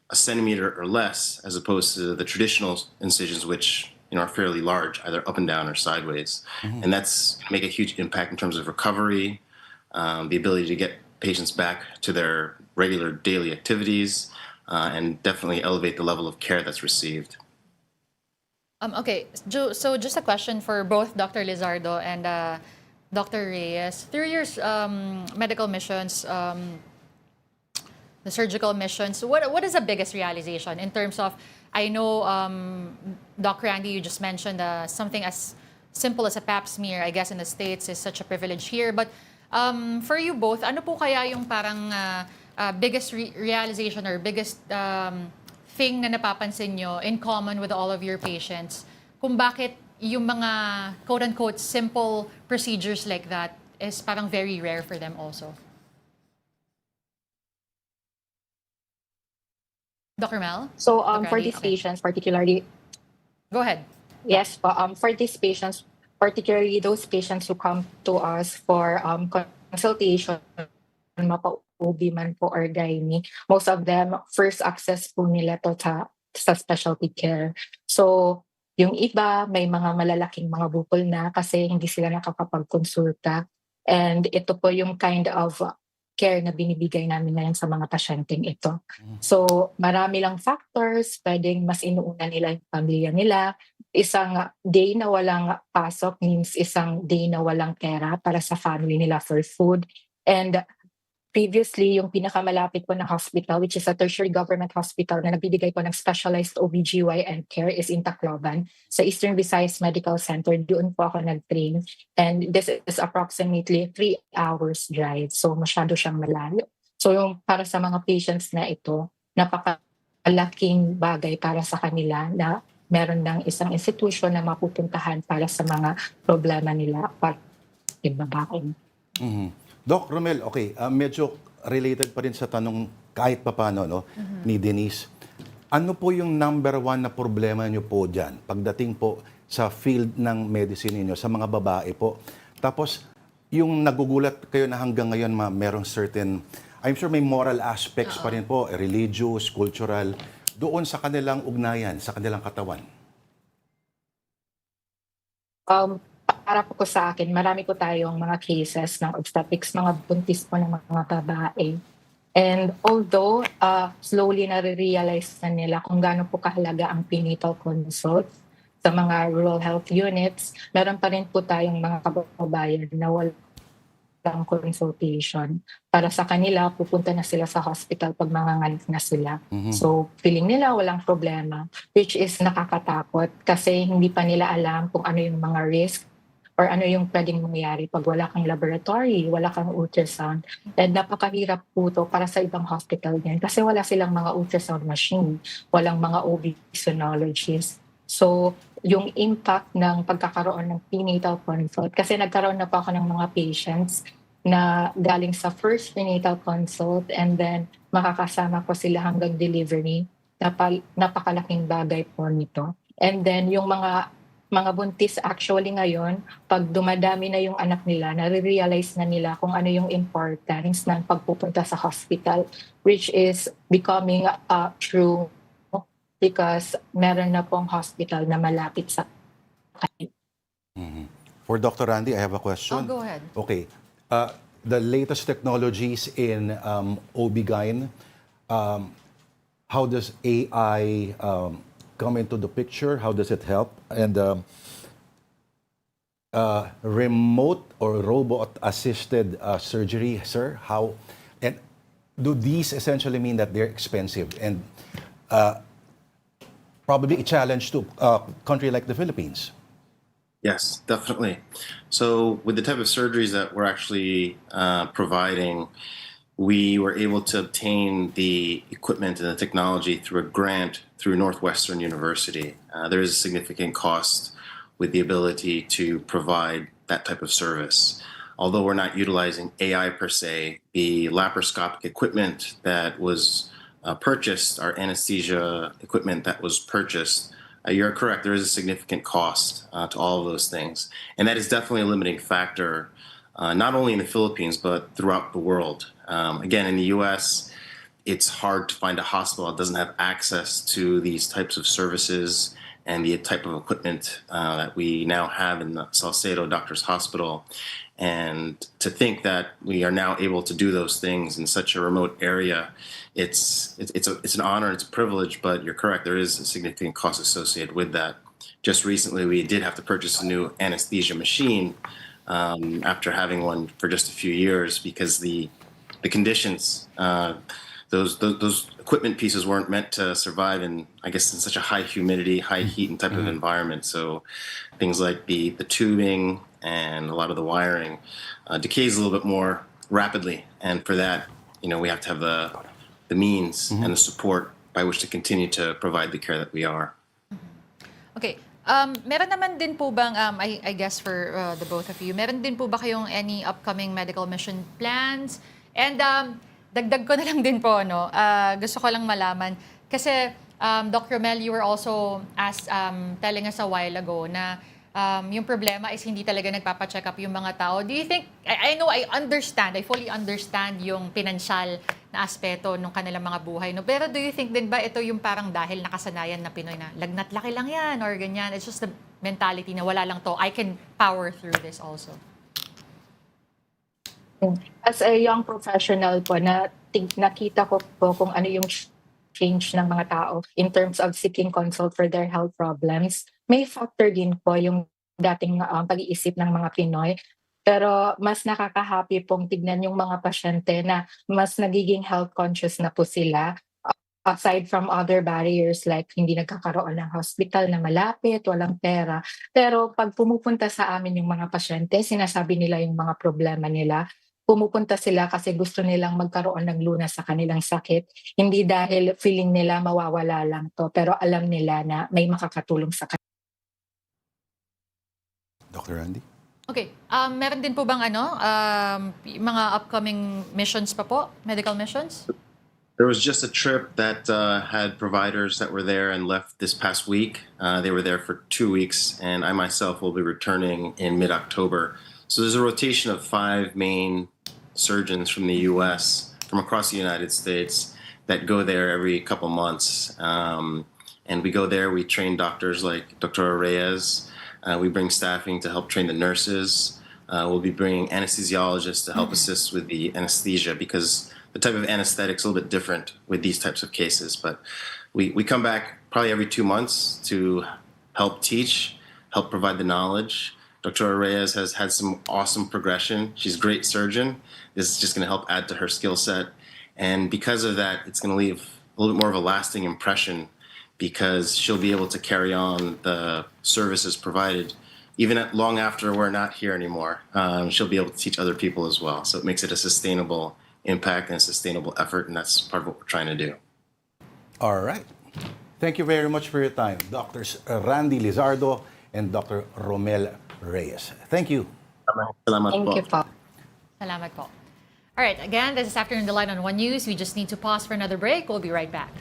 a centimeter or less, as opposed to the traditional incisions, which are fairly large, either up and down or sideways. And that's make a huge impact in terms of recovery, the ability to get patients back to their regular daily activities, and definitely elevate the level of care that's received. Okay, so just a question for both Dr. Lizardo and Dr. Reyes. Through your medical missions, the surgical missions, what is the biggest realization in terms of, I know, Doc Randy, you just mentioned something as simple as a pap smear, I guess in the States is such a privilege here. But for you both, ano po kaya yung parang biggest realization or biggest thing na napapansin nyo in common with all of your patients kung bakit yung mga quote-unquote simple procedures like that is parang very rare for them also? Dr. Mel? So Dr. for Andy? these Okay. patients particularly, Go ahead. yes, for these patients, particularly those patients who come to us for consultation, mapa-OB man po or gynae, most of them, first access po nila to sa specialty care. So, yung iba, may mga malalaking mga bukol na kasi hindi sila nakakapag-konsulta. And ito po yung kind of care na binibigay namin ngayon sa mga pasyenteng ito. So marami lang factors, pwedeng mas inuuna nila yung pamilya nila. Isang day na walang pasok means isang day na walang pera para sa family nila for food. And previously, yung pinakamalapit po na hospital, which is a tertiary government hospital na nagbibigay po ng specialized OBGYN care is in Tacloban. Sa Eastern Visayas Medical Center, doon po ako nag-train. And this is approximately 3 hours drive. So masyado siyang malayo. So yung para sa mga patients na ito, napakalaking bagay para sa kanila na meron ng isang institution na mapupuntahan para sa mga problema nila pag ibabaon. Doc Romel, okay, medyo related pa rin sa tanong kahit papano ni Denise. Ano po yung number 1 na problema nyo po dyan pagdating po sa field ng medicine niyo sa mga babae po? Tapos, yung nagugulat kayo na hanggang ngayon merong certain, I'm sure may moral aspects pa rin po, religious, cultural, doon sa kanilang ugnayan, sa kanilang katawan. Para po sa akin, marami po tayong mga cases ng obstetrics, mga buntis po ng mga babae. And although slowly nare-realize na nila kung gaano po kahalaga ang prenatal consult sa mga rural health units, meron pa rin po tayong mga kababayan na walang consultation. Para sa kanila, pupunta na sila sa hospital pag manganganak na sila. So, feeling nila walang problema, which is nakakatakot kasi hindi pa nila alam kung ano yung mga risk or ano yung pwedeng mangyari pag wala kang laboratory, wala kang ultrasound. And napakahirap po to para sa ibang hospital din kasi wala silang mga ultrasound machine, walang mga OB sonologists. So, yung impact ng pagkakaroon ng prenatal consult, kasi nagkaroon na po ako ng mga patients na galing sa first prenatal consult and then makakasama ko sila hanggang delivery. Napakalaking bagay po nito. And then yung mga buntis actually ngayon, pag dumadami na yung anak nila, nare-realize na nila kung ano yung importance ng pagpupunta sa hospital, which is becoming true because meron na pong hospital na malapit sa kanila. For Dr. Randy, I have a question. Go ahead. Okay. The latest technologies in OB-GYN, how does AI come into the picture? How does it help? And remote or robot-assisted surgery, sir, how? And do these essentially mean that they're expensive and probably a challenge to a country like the Philippines? Yes, definitely. So with the type of surgeries that we're actually providing, we were able to obtain the equipment and the technology through a grant through Northwestern University. There is a significant cost with the ability to provide that type of service. Although we're not utilizing AI per se, the laparoscopic equipment that was purchased, our anesthesia equipment that was purchased, you're correct, there is a significant cost to all of those things. And that is definitely a limiting factor, not only in the Philippines, but throughout the world. Again, in the US, it's hard to find a hospital that doesn't have access to these types of services and the type of equipment that we now have in the Salcedo Doctors Hospital. And to think that we are now able to do those things in such a remote area, it's an honor, it's a privilege, but you're correct, there is a significant cost associated with that. Just recently, we did have to purchase a new anesthesia machine after having one for just a few years because the conditions, those equipment pieces weren't meant to survive in, I guess, in such a high humidity, high heat and type of environment. So things like the tubing and a lot of the wiring decays a little bit more rapidly. And for that, we have to have the means and the support by which to continue to provide the care that we are. Okay. Meron naman din po bang, I guess for the both of you, meron din po ba kayong any upcoming medical mission plans? And dagdag ko na lang din po, gusto ko lang malaman. Kasi, Dr. Mel, you were also telling us a while ago na yung problema is hindi talaga nagpapacheck up yung mga tao. Do you think, I know, I fully understand yung pinansyal na aspeto ng kanilang mga buhay. No? Pero do you think din ba ito yung parang dahil nakasanayan na Pinoy na lagnat laki lang yan or ganyan? It's just the mentality na wala lang to. I can power through this also. As a young professional po, nakita ko po kung ano yung change ng mga tao in terms of seeking consult for their health problems. May factor din po yung dating pag-iisip ng mga Pinoy. Pero mas nakaka-happy pong tignan yung mga pasyente na mas nagiging health conscious na po sila. Aside from other barriers like hindi nagkakaroon ng hospital na malapit, walang pera. Pero pag pumupunta sa amin yung mga pasyente, sinasabi nila yung mga problema nila. Pumupunta sila kasi gusto nilang magkaroon ng lunas sa kanilang sakit. Hindi dahil feeling nila mawawala lang to, pero alam nila na may makakatulong sa kanila. Dr. Randy? Okay. Meron din po bang mga upcoming missions pa po? Medical missions? There was just a trip that had providers that were there and left this past week. They were there for 2 weeks, and I myself will be returning in mid-October. So there's a rotation of 5 main surgeons from the U.S., from across the United States, that go there every couple months. And we go there, we train doctors like Dr. Reyes. We bring staffing to help train the nurses. We'll be bringing anesthesiologists to help assist with the anesthesia, because the type of anesthetic is a little bit different with these types of cases. But we come back probably every 2 months to help teach, help provide the knowledge. Dr. Reyes has had some awesome progression. She's a great surgeon. This is just going to help add to her skill set. And because of that, it's going to leave a little bit more of a lasting impression, because she'll be able to carry on the services provided even long after we're not here anymore. She'll be able to teach other people as well. So it makes it a sustainable impact and a sustainable effort, and that's part of what we're trying to do. All right. Thank you very much for your time, Drs. Randy Lizardo and Dr. Romel Reyes. Thank you. Salamat Thank po. you po. Salamat po. All right, again, this is Afternoon Delight on One News. We just need to pause for another break. We'll be right back.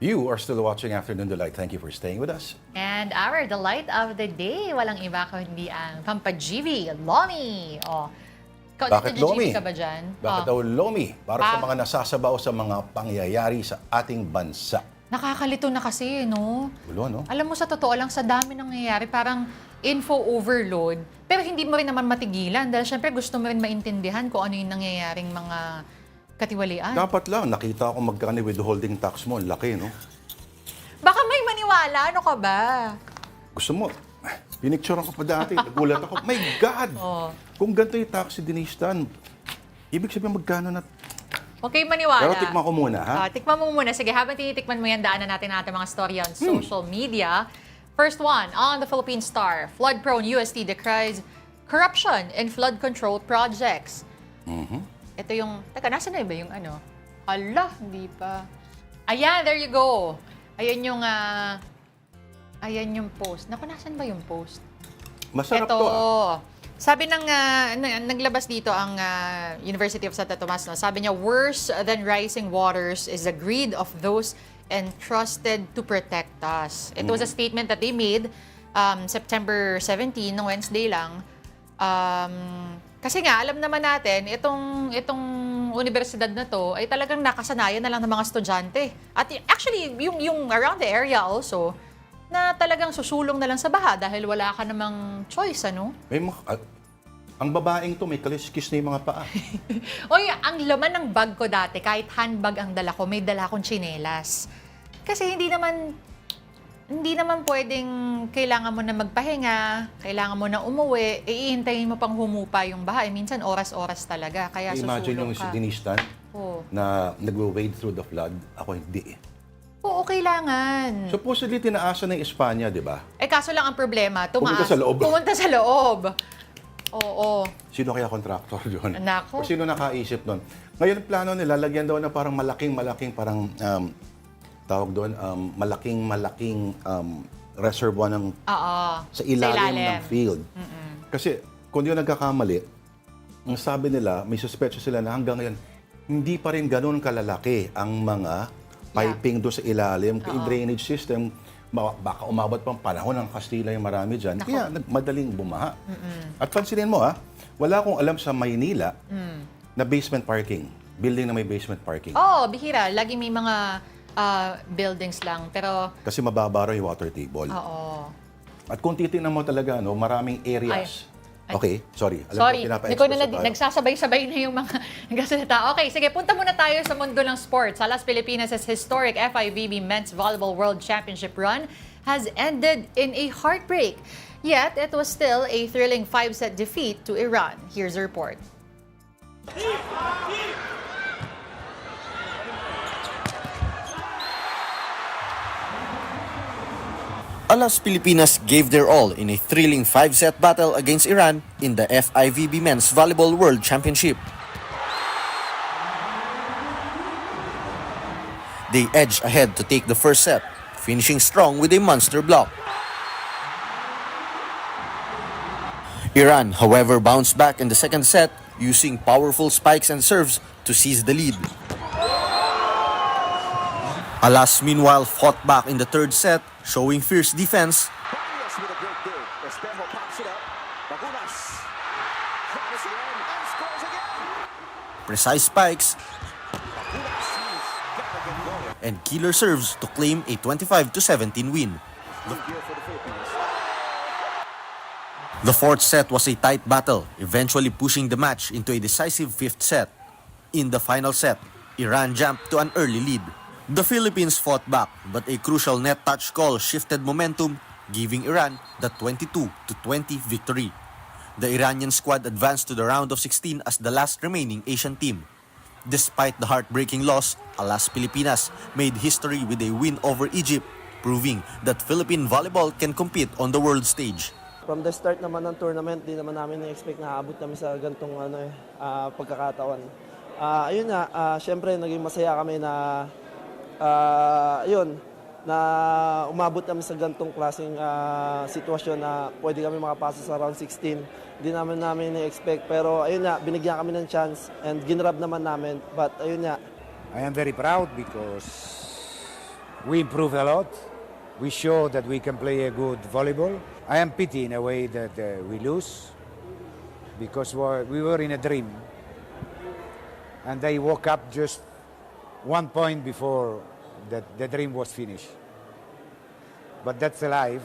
You are still watching Afternoon Delight. Thank you for staying with us. And our delight of the day, walang iba kundi ang Pampajivi, Lomi. Oh. Bakit Lomi? Ka ba dyan? Bakit daw Lomi? Para sa mga nasasabaw sa mga pangyayari sa ating bansa. Nakakalito na kasi, no? Gulo, no? Alam mo, sa totoo lang, sa dami nangyayari, parang info overload. Pero hindi mo rin naman matigilan dahil syempre gusto mo rin maintindihan kung ano yung nangyayaring mga katiwalian. Dapat lang, nakita ko magkano withholding tax mo. Laki, no? Baka may maniwala. Ano ka ba? Gusto mo, pinicturean ko pa dati. Nagulat ako. My God! Oh. Kung ganito yung tax si Denise Tan, ibig sabihin magkano na... Okay, maniwala. Pero tikman ko muna, ha? Tikman mo muna. Sige, habang tinitikman mo yan, daanan natin natin mga story on social media. First one, on the Philippine Star, flood-prone UST decries corruption in flood control projects. Mhm. Ito yung, nasaan na ba yung ano? Hala, hindi pa. Ayan, there you go. Ayan yung post. Naku, nasaan ba yung post? Masarap Ito, to ah. sabi ng, naglabas dito ang University of Santo Tomas, no? Sabi niya, worse than rising waters is the greed of those entrusted to protect us. It was a statement that they made September 17, no Wednesday lang. Kasi nga, alam naman natin, itong universidad na to ay talagang nakasanayan na lang ng mga estudyante. At actually, yung around the area also, na talagang susulong na lang sa baha dahil wala ka namang choice, ano? Ang babaeng to, may kaliskis na yung mga paa. Oy, ang laman ng bag ko dati, kahit handbag ang dala ko, may dala akong tsinelas. Kasi hindi naman pwedeng kailangan mo na magpahinga, kailangan mo na umuwi, iintayin mo pang humupa yung baha. Minsan, oras-oras talaga. Kaya Imagine susulong yung si ka. Denise Tan Oo. na nag-wade through the flood. Ako hindi eh. Oo, kailangan. Supposedly, tinaasa ng Espanya, di ba? Kaso lang ang problema, Pumunta sa loob. Pumunta sa loob. Oo. Sino kaya kontraktor doon? Nako. O sino nakaisip doon? Ngayon, plano nila, lagyan daw na parang malaking, parang, tawag doon, malaking reservoir ng sa ilalim ng field. Kasi kung di yung nagkakamali, ang sabi nila, may suspecha sila na hanggang ngayon, hindi pa rin ganun kalalaki ang mga piping doon sa ilalim. Yung drainage system, baka umabot pang panahon ng Kastila yung marami dyan. Kaya madaling bumaha. At pansinin mo wala akong alam sa Maynila na basement parking. Building na may basement parking. Bihira. Lagi may mga buildings lang. Pero, Kasi mababa raw yung water table. oo. At kung titingnan mo talaga, maraming areas. Okay, sorry. Sorry, ko, hindi ko na tayo. nagsasabay-sabay na yung mga nagsasalita. Okay, sige, punta muna tayo sa mundo ng sports. Alas Pilipinas' historic FIVB Men's Volleyball World Championship run has ended in a heartbreak. Yet, it was still a thrilling 5-set defeat to Iran. Here's a report. Alas Pilipinas gave their all in a thrilling 5-set battle against Iran in the FIVB Men's Volleyball World Championship. They edged ahead to take the first set, finishing strong with a monster block. Iran, however, bounced back in the second set, using powerful spikes and serves to seize the lead. Alas, meanwhile, fought back in the third set, showing fierce defense. Precise spikes and killer serves to claim a 25-17 win. The fourth set was a tight battle, eventually pushing the match into a decisive fifth set. In the final set, Iran jumped to an early lead. The Philippines fought back, but a crucial net touch call shifted momentum, giving Iran the 22-20 victory. The Iranian squad advanced to the round of 16 as the last remaining Asian team. Despite the heartbreaking loss, Alas Pilipinas made history with a win over Egypt, proving that Philippine volleyball can compete on the world stage. From the start naman ng tournament, di naman namin na-expect na aabot kami sa gantong pagkakataon. Ayun na, syempre naging masaya kami na na umabot kami sa gantong klaseng sitwasyon na pwede kami makapasa sa round 16. Hindi namin na-expect, pero ayun nga, binigyan kami ng chance and ginrab naman namin. But ayun nga. I am very proud because we improved a lot. We show that we can play a good volleyball. I am pity in a way that we lose because we were in a dream. And they woke up just 1 point before that the dream was finished. But that's life.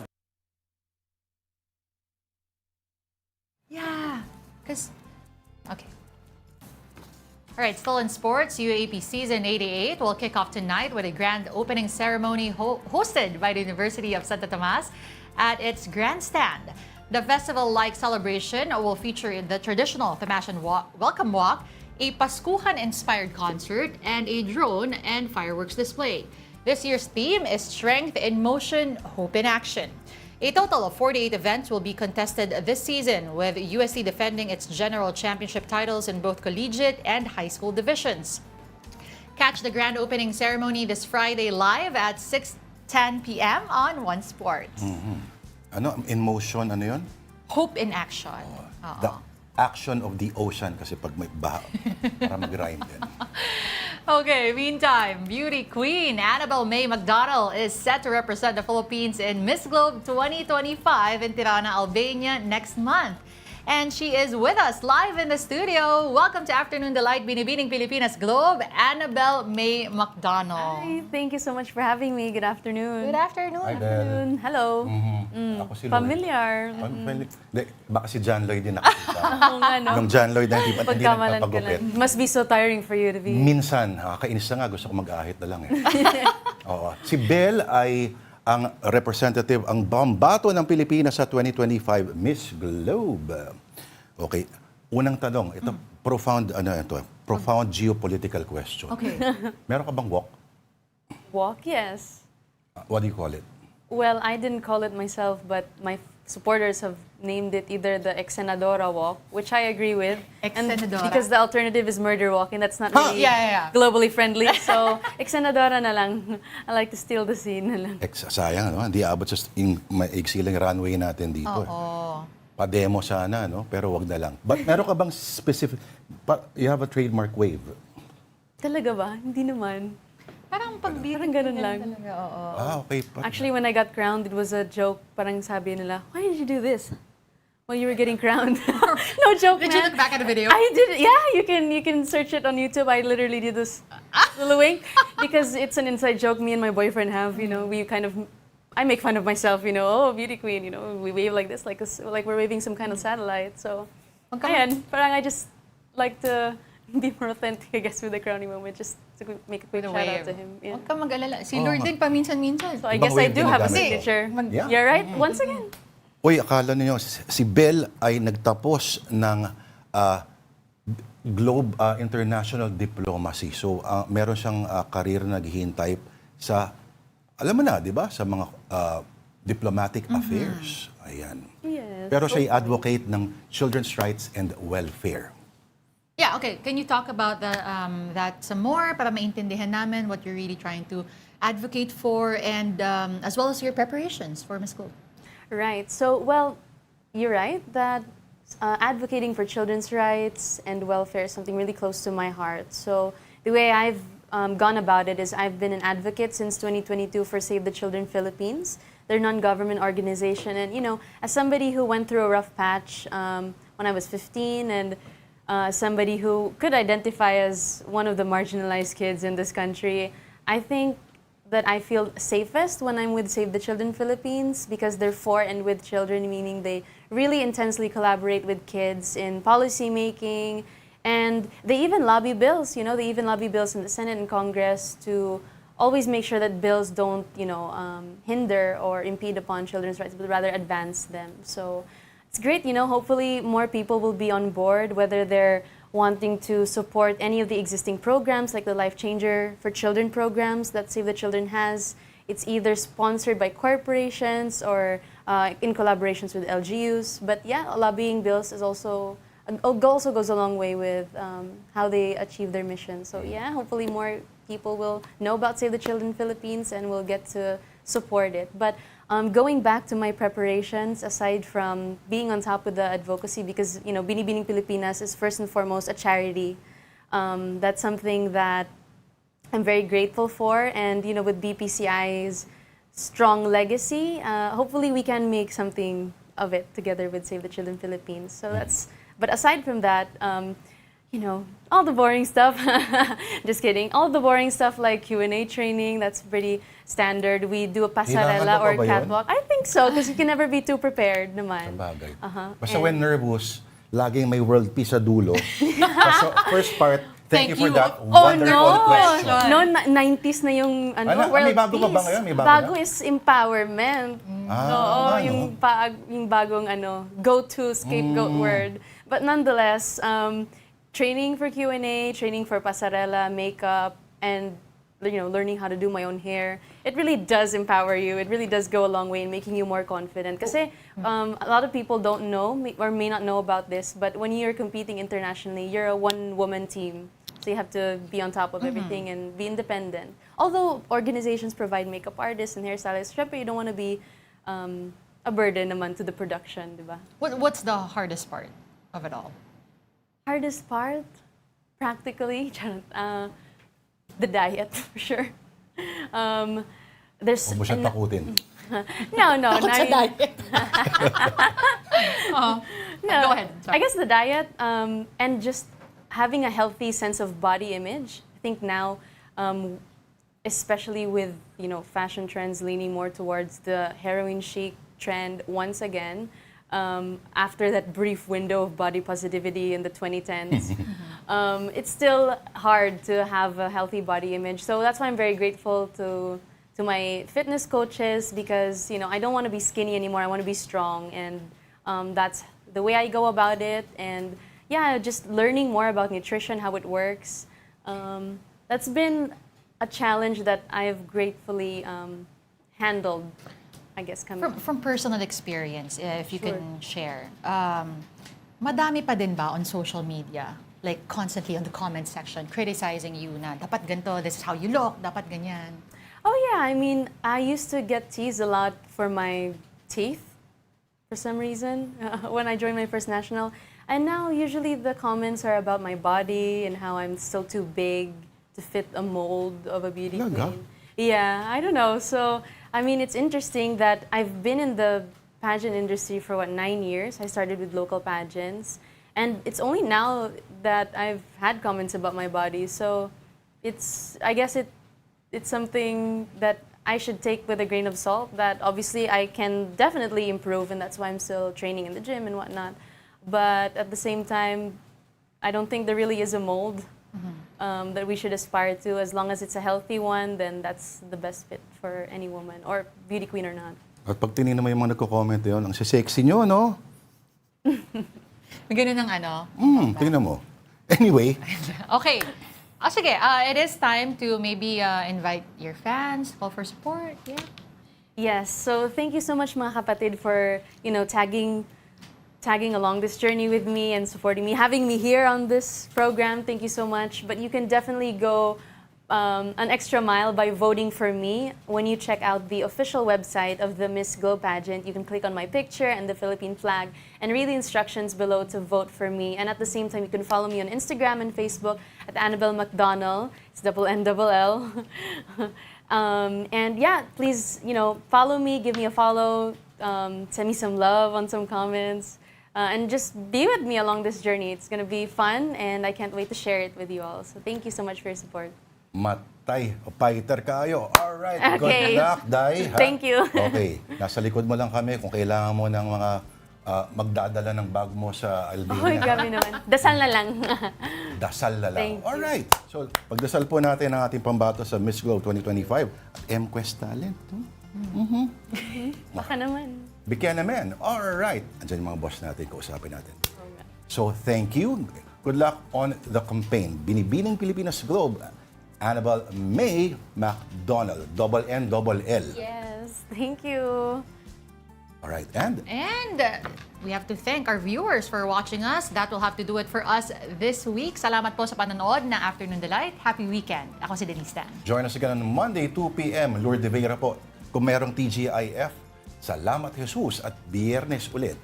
Yeah, because, okay. All right, still in sports, UAP Season 88 will kick off tonight with a grand opening ceremony hosted by the University of Santo Tomas at its grandstand. The festival-like celebration will feature the traditional Tamasian welcome walk, a Paskuhan-inspired concert, and a drone and fireworks display. This year's theme is Strength in Motion, Hope in Action. A total of 48 events will be contested this season, with UST defending its general championship titles in both collegiate and high school divisions. Catch the grand opening ceremony this Friday live at 6:10 p.m. on One Sports. Ano, in motion, ano yun? Hope in action. The action of the ocean kasi pag may baha, para mag-rhyme din. Okay, meantime, beauty queen Annabelle May McDonald is set to represent the Philippines in Miss Globe 2025 in Tirana, Albania next month. And she is with us live in the studio. Welcome to Afternoon Delight, Binibining Pilipinas Globe, Annabelle May McDonald. Hi, thank you so much for having me. Good afternoon. Good afternoon. Hi, Belle. Hello. Ako si Lloyd. Familiar. Hindi, baka si John Lloyd din nakita. Oo nga, no? Nung John Lloyd na hindi Pagkamalan ka nagpapagupit. lang. Must be so tiring for you to be... Minsan, kainis na nga, gusto ko mag-ahit na lang eh. Oo. Si Belle ay ang representative, ang bambato ng Pilipinas sa 2025 Miss Globe. Okay, unang tanong, ito profound geopolitical question. Okay. Meron ka bang walk? Walk, yes. What do you call it? Well, I didn't call it myself, but my supporters have named it either the Ex-Senadora walk, which I agree with. And Ex-Senadora. because the alternative is murder walk, and that's not really Yeah. globally friendly. So, Ex-Senadora na lang. I like to steal the scene na lang. Sayang, no? Hindi abot sa maigsilang runway natin dito. Oo. Pa-demo sana, no? Pero wag na lang. But meron ka bang specific, you have a trademark wave? Talaga ba? Hindi naman. Parang Parang ganun lang. Okay. Actually, when I got crowned, it was a joke. Parang sabi nila, why did you do this? Well, you were getting crowned. No joke, Did man. you look back at the video? I did. Yeah, you can search it on YouTube. I literally did this little wink because it's an inside joke me and my boyfriend have. You know, we kind of, I make fun of myself. You know, oh, beauty queen. You know, we wave like this, like we're waving some kind of satellite. So, ayan, parang I just like to be more authentic, I guess, with the crowning moment. Just to make a quick shout out to him. Yeah. Huwag ka mag-alala. Si Lord din paminsan-minsan. So I guess I do have a signature. Yeah. You're right. Once again. Uy, akala niyo si Belle ay nagtapos ng Globe International Diplomacy. So, meron siyang career na naghihintay sa, alam mo na, di ba? Sa mga diplomatic affairs. Ayan. Yes. Pero siya ay advocate ng children's rights and welfare. Yeah, okay. Can you talk about that some more para maintindihan namin what you're really trying to advocate for and as well as your preparations for Miss Globe? Right. So, well, you're right that advocating for children's rights and welfare is something really close to my heart. So, the way I've gone about it is I've been an advocate since 2022 for Save the Children Philippines. They're a non-government organization. And, you know, as somebody who went through a rough patch when I was 15 and somebody who could identify as one of the marginalized kids in this country, I think that I feel safest when I'm with Save the Children Philippines because they're for and with children, meaning they really intensely collaborate with kids in policy making, and they even lobby bills. You know, they even lobby bills in the Senate and Congress to always make sure that bills don't, you know, hinder or impede upon children's rights, but rather advance them. So it's great, you know, hopefully more people will be on board, whether they're wanting to support any of the existing programs like the Life Changer for Children programs that Save the Children has. It's either sponsored by corporations or in collaborations with LGUs. But yeah, lobbying bills is also goes a long way with how they achieve their mission. So yeah, hopefully more people will know about Save the Children Philippines and will get to support it. But going back to my preparations, aside from being on top with the advocacy, because you know, Binibining Pilipinas is first and foremost a charity. That's something that I'm very grateful for, and you know, with BPCI's strong legacy, hopefully we can make something of it together with Save the Children Philippines. So that's. But aside from that, you know, all the boring stuff. Just kidding. All the boring stuff like Q&A training, that's pretty standard. We do a pasarela or catwalk. I think so, because you can never be too prepared naman. Sabagay. Basta when nervous, laging may world peace sa dulo. So, first part, thank you for that wonderful question. No, 90s na yung world may bago peace. pa ba ngayon? May bago Bago is empowerment. Oo, yung bagong go-to scapegoat word. But nonetheless, training for Q&A, training for pasarela, makeup, and learning how to do my own hair. It really does empower you. It really does go a long way in making you more confident. Kasi a lot of people don't know or may not know about this, but when you're competing internationally, you're a one-woman team. So you have to be on top of everything and be independent. Although organizations provide makeup artists and hairstylists, syempre you don't want to be a burden naman to the production, di ba? What's the hardest part of it all? Hardest part, practically, the diet for sure. There's Huwag mo siyang takutin. no, Takot sa diet. No, Go ahead. Sorry. I guess the diet and just having a healthy sense of body image. I think now, especially with fashion trends leaning more towards the heroin chic trend once again, after that brief window of body positivity in the 2010s, it's still hard to have a healthy body image. So that's why I'm very grateful to my fitness coaches, because I don't want to be skinny anymore. I want to be strong, and that's the way I go about it. And yeah, just learning more about nutrition, how it works. That's been a challenge that I've gratefully handled, I guess. From personal experience, if you can share, madami pa din ba on social media, like constantly on the comment section, criticizing you na dapat ganito, this is how you look, dapat ganyan? Oh yeah, I mean, I used to get teased a lot for my teeth, for some reason, when I joined my first national. And now usually the comments are about my body and how I'm still too big to fit a mold of a beauty queen. Yeah, I don't know. So, I mean, it's interesting that I've been in the pageant industry for 9 years. I started with local pageants. And it's only now that I've had comments about my body. So, I guess it's something that I should take with a grain of salt, that obviously I can definitely improve, and that's why I'm still training in the gym and whatnot. But at the same time, I don't think there really is a mold that we should aspire to. As long as it's a healthy one, then that's the best fit for any woman, or beauty queen or not. At pag tinignan mo yung mga nagko-comment yun, ang sexy nyo, no? May ganun ng Tingnan mo. Anyway. Okay. Sige, it is time to maybe invite your fans, call for support. Yeah. Yes, so thank you so much mga kapatid for, tagging along this journey with me and supporting me, having me here on this program. Thank you so much. But you can definitely go an extra mile by voting for me. When you check out the official website of the Miss Globe pageant, you can click on my picture and the Philippine flag and read the instructions below to vote for me. And at the same time, you can follow me on Instagram and Facebook at Annabelle McDonald. It's NNL. And yeah, please, follow me, give me a follow, send me some love on some comments. And just be with me along this journey. It's going to be fun, and I can't wait to share it with you all. So thank you so much for your support. Matay, fighter kayo. Alright, Okay. good luck, Day. Ha? Thank you. Okay, nasa likod mo lang kami kung kailangan mo ng mga magdadala ng bag mo sa Albania. Oy, grabe naman. Dasal na lang. Dasal na lang. Thank you. Alright. So, pagdasal po natin ang ating pambato sa Miss Globe 2025 at M-Quest Talent. Baka naman. Bigyan naman. Alright. Andiyan yung mga boss natin, kausapin natin. So, thank you. Good luck on the campaign. Binibining Pilipinas Globe, Annabelle May McDonald. N-L. Yes, thank you. Alright, and we have to thank our viewers for watching us. That will have to do it for us this week. Salamat po sa panonood ng Afternoon Delight. Happy weekend. Ako si Denise Tan. join us again on Monday, 2 p.m. Lourdes de Vera po. Kung merong TGIF, salamat Jesus at Biyernes ulit.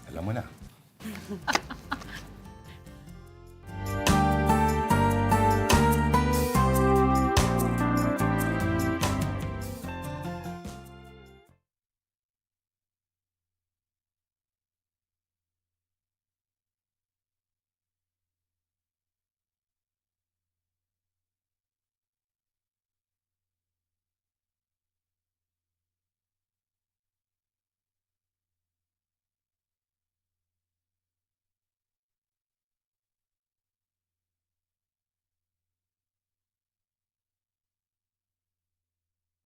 Alam mo na.